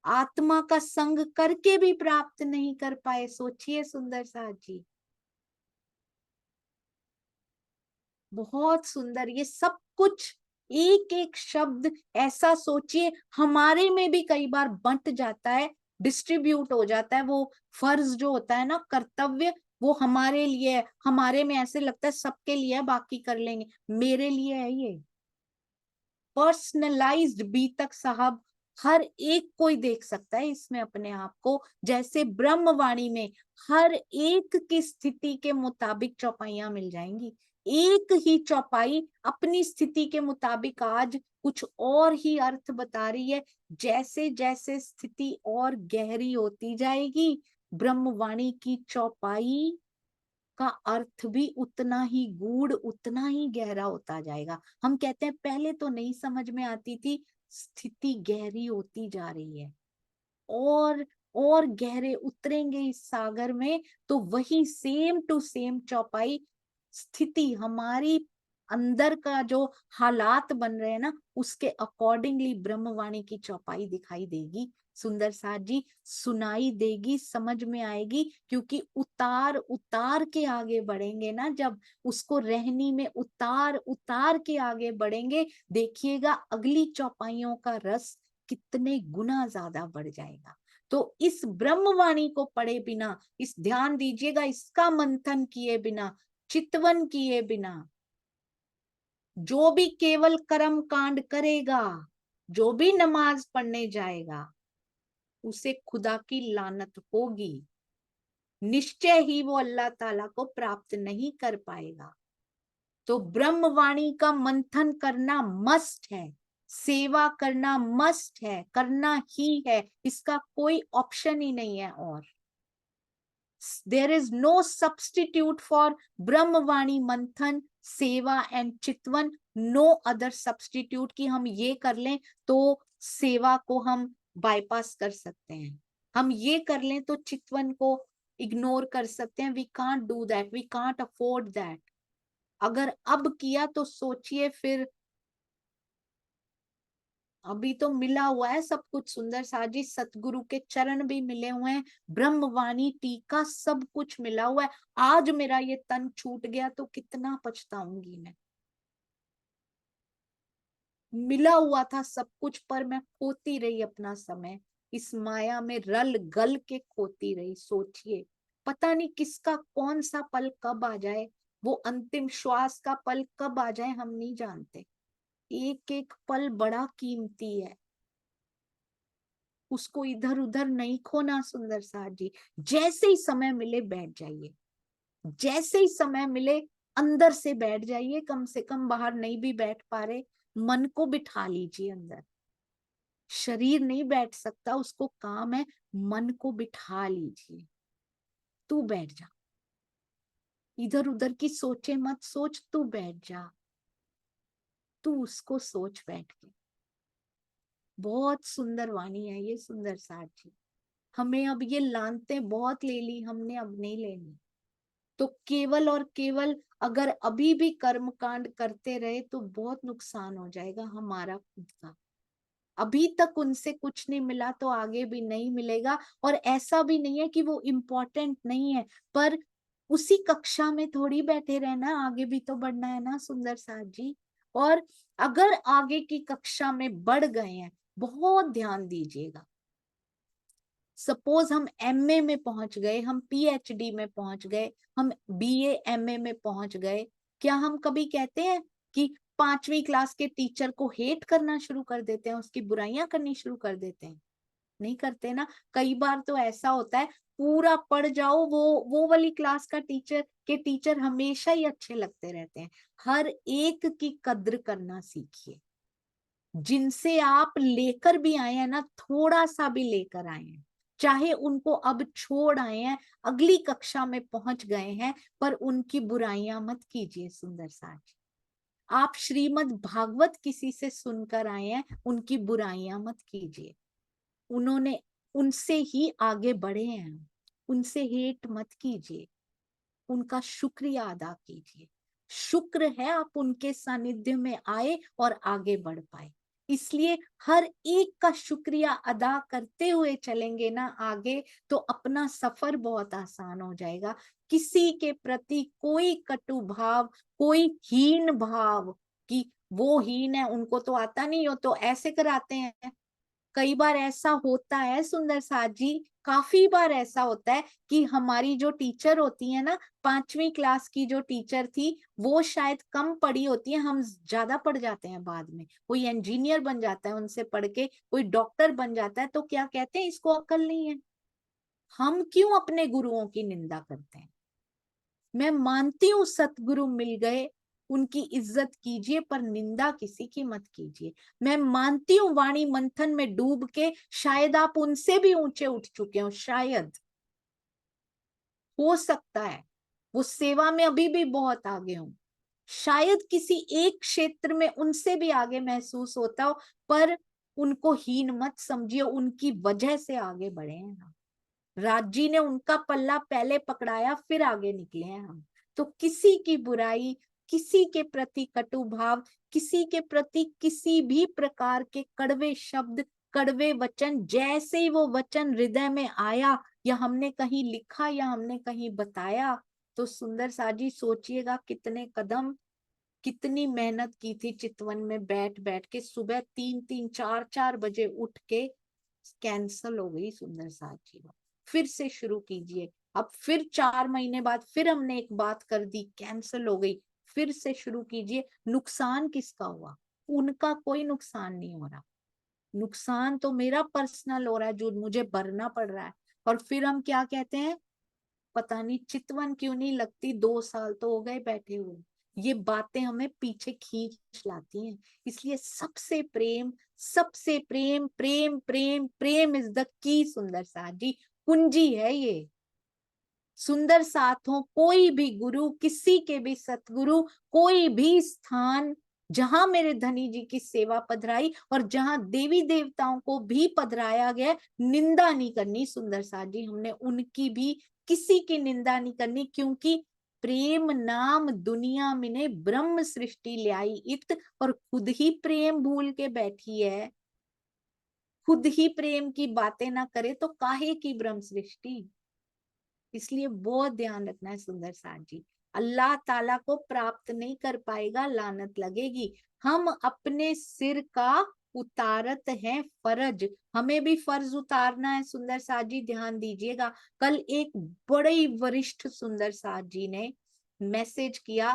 आत्मा का संग करके भी प्राप्त नहीं कर पाए। सोचिए सुंदर साथ जी, बहुत सुंदर ये सब कुछ। एक एक शब्द ऐसा सोचिए, हमारे में भी कई बार बंट जाता है, डिस्ट्रीब्यूट हो जाता है। वो फर्ज जो होता है ना, कर्तव्य, वो हमारे लिए है, हमारे में ऐसे लगता है सबके लिए है, बाकी कर लेंगे। मेरे लिए है ये पर्सनलाइज्ड बीतक साहब, हर एक कोई देख सकता है इसमें अपने आप को। जैसे ब्रह्मवाणी में हर एक की स्थिति के मुताबिक चौपाइयां मिल जाएंगी। एक ही चौपाई अपनी स्थिति के मुताबिक आज कुछ और ही अर्थ बता रही है। जैसे जैसे स्थिति और गहरी होती जाएगी, ब्रह्मवाणी की चौपाई का अर्थ भी उतना ही गूढ़, उतना ही गहरा होता जाएगा। हम कहते हैं पहले तो नहीं समझ में आती थी, स्थिति गहरी होती जा रही है, और गहरे उतरेंगे इस सागर में तो वही सेम टू सेम चौपाई, स्थिति हमारी अंदर का जो हालात बन रहे हैं ना, उसके अकॉर्डिंगली ब्रह्मवाणी की चौपाई दिखाई देगी। सुंदर साथ जी सुनाई देगी, समझ में आएगी, क्योंकि उतार उतार के आगे बढ़ेंगे ना, जब उसको रहनी में उतार उतार के आगे बढ़ेंगे, देखिएगा अगली चौपाइयों का रस कितने गुना ज्यादा बढ़ जाएगा। तो इस ब्रह्मवाणी को पढ़े बिना, इस ध्यान दीजिएगा, इसका मंथन किए बिना, चितवन किए बिना, जो भी केवल कर्म कांड करेगा, जो भी नमाज पढ़ने जाएगा, उसे खुदा की लानत होगी। निश्चय ही वो अल्लाह ताला को प्राप्त नहीं कर पाएगा। तो ब्रह्मवाणी का मंथन करना मस्ट है, सेवा करना मस्ट है, करना ही है, इसका कोई ऑप्शन ही नहीं है। और There is no substitute for ब्रह्मवाणी मंथन, सेवा एंड चितवन. नो अदर सब्सटीट्यूट कि हम ये कर लें तो सेवा को हम बाईपास कर सकते हैं, हम ये कर लें तो चितवन को इग्नोर कर सकते हैं. We can't do that, we can't afford that. अगर अब किया तो सोचिए फिर. अभी तो मिला हुआ है सब कुछ सुंदर साजी, सतगुरु के चरण भी मिले हुए हैं, ब्रह्मवाणी टीका सब कुछ मिला हुआ है. आज मेरा ये तन छूट गया तो कितना पछताऊंगी मैं. मिला हुआ था सब कुछ पर मैं खोती रही अपना समय, इस माया में रल गल के खोती रही. सोचिए पता नहीं किसका कौन सा पल कब आ जाए, वो अंतिम श्वास का पल कब आ जाए हम नहीं जानते. एक एक पल बड़ा कीमती है, उसको इधर उधर नहीं खोना. सुंदर साथ जी, जैसे ही समय मिले बैठ जाइए, जैसे ही समय मिले अंदर से बैठ जाइए. कम से कम बाहर नहीं भी बैठ पा रहे, मन को बिठा लीजिए अंदर. शरीर नहीं बैठ सकता, उसको काम है, मन को बिठा लीजिए. तू बैठ जा, इधर उधर की सोचे मत सोच, तू बैठ जा, तू उसको सोच बैठ के. बहुत सुंदर वाणी है ये सुंदर साथ जी. हमें अब ये लानते बहुत ले ली हमने, अब नहीं लेनी. तो केवल और केवल अगर अभी भी कर्म कांड करते रहे तो बहुत नुकसान हो जाएगा हमारा खुद का. अभी तक उनसे कुछ नहीं मिला तो आगे भी नहीं मिलेगा. और ऐसा भी नहीं है कि वो इम्पोर्टेंट नहीं है, पर उसी कक्षा में थोड़ी बैठे रहना, आगे भी तो बढ़ना है ना सुंदर साथ जी. और अगर आगे की कक्षा में बढ़ गए हैं, बहुत ध्यान दीजिएगा. सपोज हम एमए में पहुंच गए, हम पीएचडी में पहुंच गए, हम बीए एमए में पहुंच गए, क्या हम कभी कहते हैं कि 5वीं क्लास के टीचर को हेट करना शुरू कर देते हैं, उसकी बुराइयां करनी शुरू कर देते हैं? नहीं करते ना. कई बार तो ऐसा होता है पूरा पढ़ जाओ, वो वाली क्लास का टीचर हमेशा ही अच्छे लगते रहते हैं. हर एक की कद्र करना सीखिए. जिनसे आप लेकर भी आए हैं ना, थोड़ा सा भी लेकर आए हैं, चाहे उनको अब छोड़ आए हैं, अगली कक्षा में पहुंच गए हैं, पर उनकी बुराइयां मत कीजिए. सुंदर साथ, आप श्रीमद् भागवत किसी से सुनकर आए हैं, उनकी बुराइयां मत कीजिए. उन्होंने उनसे ही आगे बढ़े हैं, उनसे हेट मत कीजिए, उनका शुक्रिया अदा कीजिए. शुक्र है आप उनके सानिध्य में आए और आगे बढ़ पाए. इसलिए हर एक का शुक्रिया अदा करते हुए चलेंगे ना आगे, तो अपना सफर बहुत आसान हो जाएगा. किसी के प्रति कोई कटु भाव, कोई हीन भाव कि वो हीन है, उनको तो आता नहीं हो तो ऐसे कराते हैं. कई बार ऐसा होता है सुंदर साथ जी, काफी बार ऐसा होता है कि हमारी जो टीचर होती है ना, 5वीं क्लास की जो टीचर थी, वो शायद कम पढ़ी होती है, हम ज्यादा पढ़ जाते हैं. बाद में कोई इंजीनियर बन जाता है उनसे पढ़ के, कोई डॉक्टर बन जाता है, तो क्या कहते हैं इसको अक्ल नहीं है. हम क्यों अपने गुरुओं की निंदा करते हैं? मैं मानती हूँ सतगुरु मिल गए, उनकी इज्जत कीजिए, पर निंदा किसी की मत कीजिए. मैं मानती हूँ वाणी मंथन में डूब के शायद आप उनसे भी ऊंचे उठ चुके हो, शायद हो सकता है वो सेवा में अभी भी बहुत आगे हो, शायद किसी एक क्षेत्र में उनसे भी आगे महसूस होता हो, पर उनको हीन मत समझिए, उनकी वजह से आगे बढ़े हैं हम. राज जी ने उनका पल्ला पहले पकड़ाया, फिर आगे निकले हैं हम. तो किसी की बुराई, किसी के प्रति कटु भाव, किसी के प्रति किसी भी प्रकार के कड़वे शब्द, कड़वे वचन, जैसे ही वो वचन हृदय में आया, या हमने कहीं लिखा, या हमने कहीं बताया, तो सुंदर साजी सोचिएगा कितने कदम, कितनी मेहनत की थी चितवन में बैठ बैठ के, सुबह 3-3 4-4 बजे उठ के, कैंसल हो गई सुंदर साजी. फिर से शुरू कीजिए. अब फिर 4 महीने बाद फिर हमने एक बात कर दी, कैंसल हो गई, फिर से शुरू कीजिए. नुकसान किसका हुआ? उनका कोई नुकसान नहीं हो रहा, नुकसान तो मेरा पर्सनल हो रहा है, जो मुझे भरना पड़ रहा है. और फिर हम क्या कहते हैं, पता नहीं चितवन क्यों नहीं लगती, 2 साल तो हो गए बैठे हुए. ये बातें हमें पीछे खींच लाती हैं. इसलिए सबसे प्रेम, सबसे प्रेम, प्रेम प्रेम प्रेम इज द की. सुंदर साथ जी, कुंजी है ये. सुंदर साथ हो, कोई भी गुरु, किसी के भी सतगुरु, कोई भी स्थान जहां मेरे धनी जी की सेवा पधराई और जहां देवी देवताओं को भी पधराया गया, निंदा नहीं करनी सुंदर साथ जी, हमने उनकी भी किसी की निंदा नहीं करनी, क्योंकि प्रेम नाम दुनिया में ने ब्रह्म सृष्टि ले आई इत, और खुद ही प्रेम भूल के बैठी है, खुद ही प्रेम की बातें ना करे तो काहे की ब्रह्म सृष्टि। इसलिए बहुत ध्यान रखना है सुंदर साथ जी, अल्लाह ताला को प्राप्त नहीं कर पाएगा, लानत लगेगी। हम अपने सिर का उतारत हैं फर्ज, हमें भी फर्ज उतारना है सुंदर साथ जी, ध्यान दीजिएगा। कल एक बड़े ही वरिष्ठ सुंदर साथ जी ने मैसेज किया,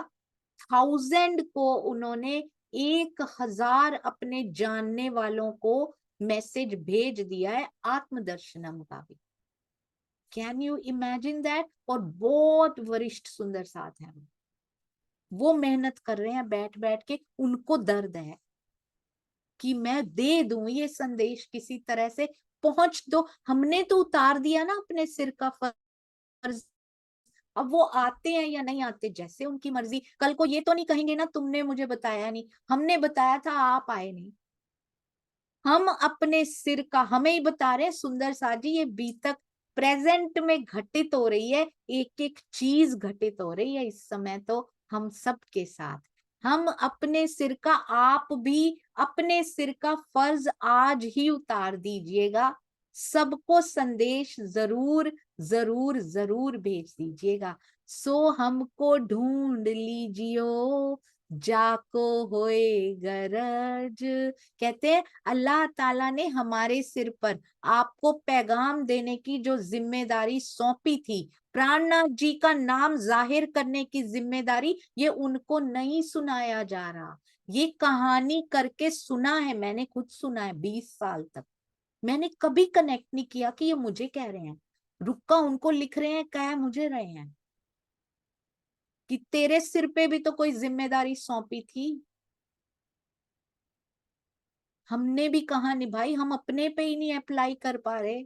1000 को उन्होंने 1000 अपने जानने वालों को मैसेज भेज दिया है आत्मदर्शनम का भी। Can you imagine that. और बहुत वरिष्ठ सुंदर साथ हैं, वो मेहनत कर रहे हैं बैठ बैठ के, उनको दर्द है कि मैं दे दूं ये संदेश, किसी तरह से पहुंच दो। हमने तो उतार दिया ना अपने सिर का फर्ज, अब वो आते हैं या नहीं आते जैसे उनकी मर्जी। कल को ये तो नहीं कहेंगे ना तुमने मुझे बताया नहीं, हमने बताया था आप आए नहीं। हम अपने सिर का हमें ही बता रहे हैं सुंदर साथ जी, ये बीतक प्रेजेंट में घटित हो रही है, एक एक चीज घटित हो रही है इस समय तो हम सब के साथ। हम अपने सिर का, आप भी अपने सिर का फर्ज आज ही उतार दीजिएगा, सबको संदेश जरूर जरूर जरूर भेज दीजिएगा। सो हमको ढूंढ लीजियो जाको होए गरज। कहते हैं अल्लाह ताला ने हमारे सिर पर आपको पैगाम देने की जो जिम्मेदारी सौंपी थी, प्राणनाथ जी का नाम जाहिर करने की जिम्मेदारी, ये उनको नहीं सुनाया जा रहा, ये कहानी करके सुना है, मैंने खुद सुना है 20 साल तक। मैंने कभी कनेक्ट नहीं किया कि ये मुझे कह रहे हैं, रुक्का उनको लिख रहे हैं, कह मुझे रहे हैं कि तेरे सिर पे भी तो कोई जिम्मेदारी सौंपी थी, हमने भी कहा निभाई, हम अपने पे ही नहीं अप्लाई कर पा रहे।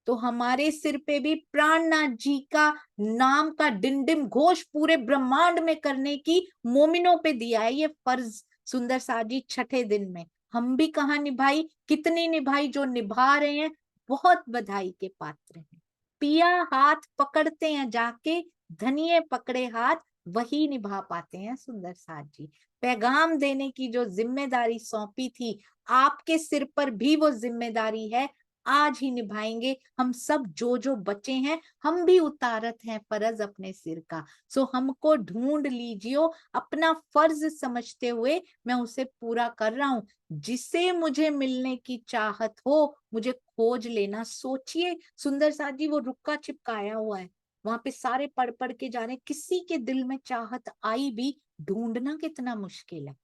तो हमारे सिर पे भी प्राणनाथ जी का नाम का डिंडिम घोष पूरे ब्रह्मांड में करने की मोमिनों पे दिया है ये फर्ज सुंदर साथ जी, छठे दिन में। हम भी कहा निभाई, कितनी निभाई, जो निभा रहे हैं बहुत बधाई के पात्र हैं। पिया हाथ पकड़ते हैं जाके, धनिये पकड़े हाथ वही निभा पाते हैं सुंदर साथ जी। पैगाम देने की जो जिम्मेदारी सौंपी थी, आपके सिर पर भी वो जिम्मेदारी है, आज ही निभाएंगे हम सब, जो जो बचे हैं हम भी उतारत हैं फर्ज अपने सिर का। सो हमको ढूंढ लीजियो, अपना फर्ज समझते हुए मैं उसे पूरा कर रहा हूं। जिसे मुझे मिलने की चाहत हो मुझे खोज लेना। सोचिए सुंदर साथ जी, वो रुक्का चिपकाया हुआ है वहां पे, सारे पढ़ पढ़ के जा रहे, किसी के दिल में चाहत आई भी, ढूंढना कितना मुश्किल है।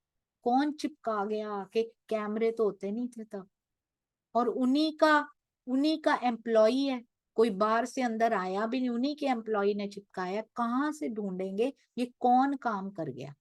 कौन चिपका गया आके, कैमरे तो होते नहीं थे तब, और उन्हीं का एम्प्लॉई है, कोई बाहर से अंदर आया भी नहीं, उन्हीं के एम्प्लॉई ने चिपकाया, कहाँ से ढूंढेंगे ये कौन काम कर गया।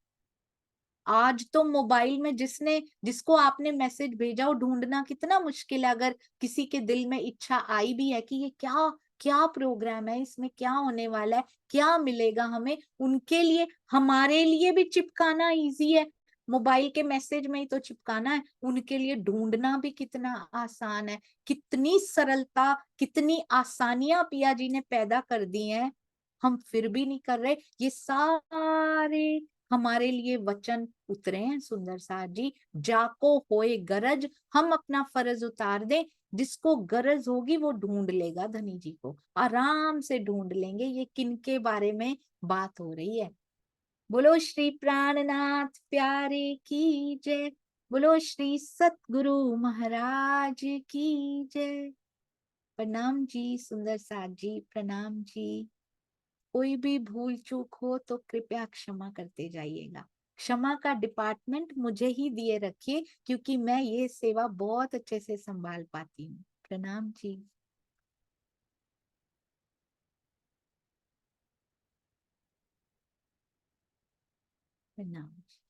आज तो मोबाइल में जिसको आपने मैसेज भेजा वो ढूंढना कितना मुश्किल है। अगर किसी के दिल में इच्छा आई भी है कि ये क्या क्या प्रोग्राम है, इसमें क्या होने वाला है, क्या मिलेगा हमें, उनके लिए हमारे लिए भी चिपकाना इजी है, मोबाइल के मैसेज में ही तो चिपकाना है, उनके लिए ढूंढना भी कितना आसान है। कितनी सरलता, कितनी आसानियां पिया जी ने पैदा कर दी हैं, हम फिर भी नहीं कर रहे। ये सारे हमारे लिए वचन उतरे हैं सुंदर साथ जी, जाको होए गरज, हम अपना फर्ज उतार दें, जिसको गरज होगी वो ढूंढ लेगा धनी जी को, आराम से ढूंढ लेंगे। ये किनके बारे में बात हो रही है। बोलो श्री प्राणनाथ प्यारे की जय, बोलो श्री सतगुरु महाराज की जय। प्रणाम जी सुंदर साथ जी, प्रणाम जी। कोई भी भूल चूक हो तो कृपया क्षमा करते जाइएगा। क्षमा का डिपार्टमेंट मुझे ही दिए रखिए, क्योंकि मैं ये सेवा बहुत अच्छे से संभाल पाती हूँ। प्रणाम जी। प्रणाम जी।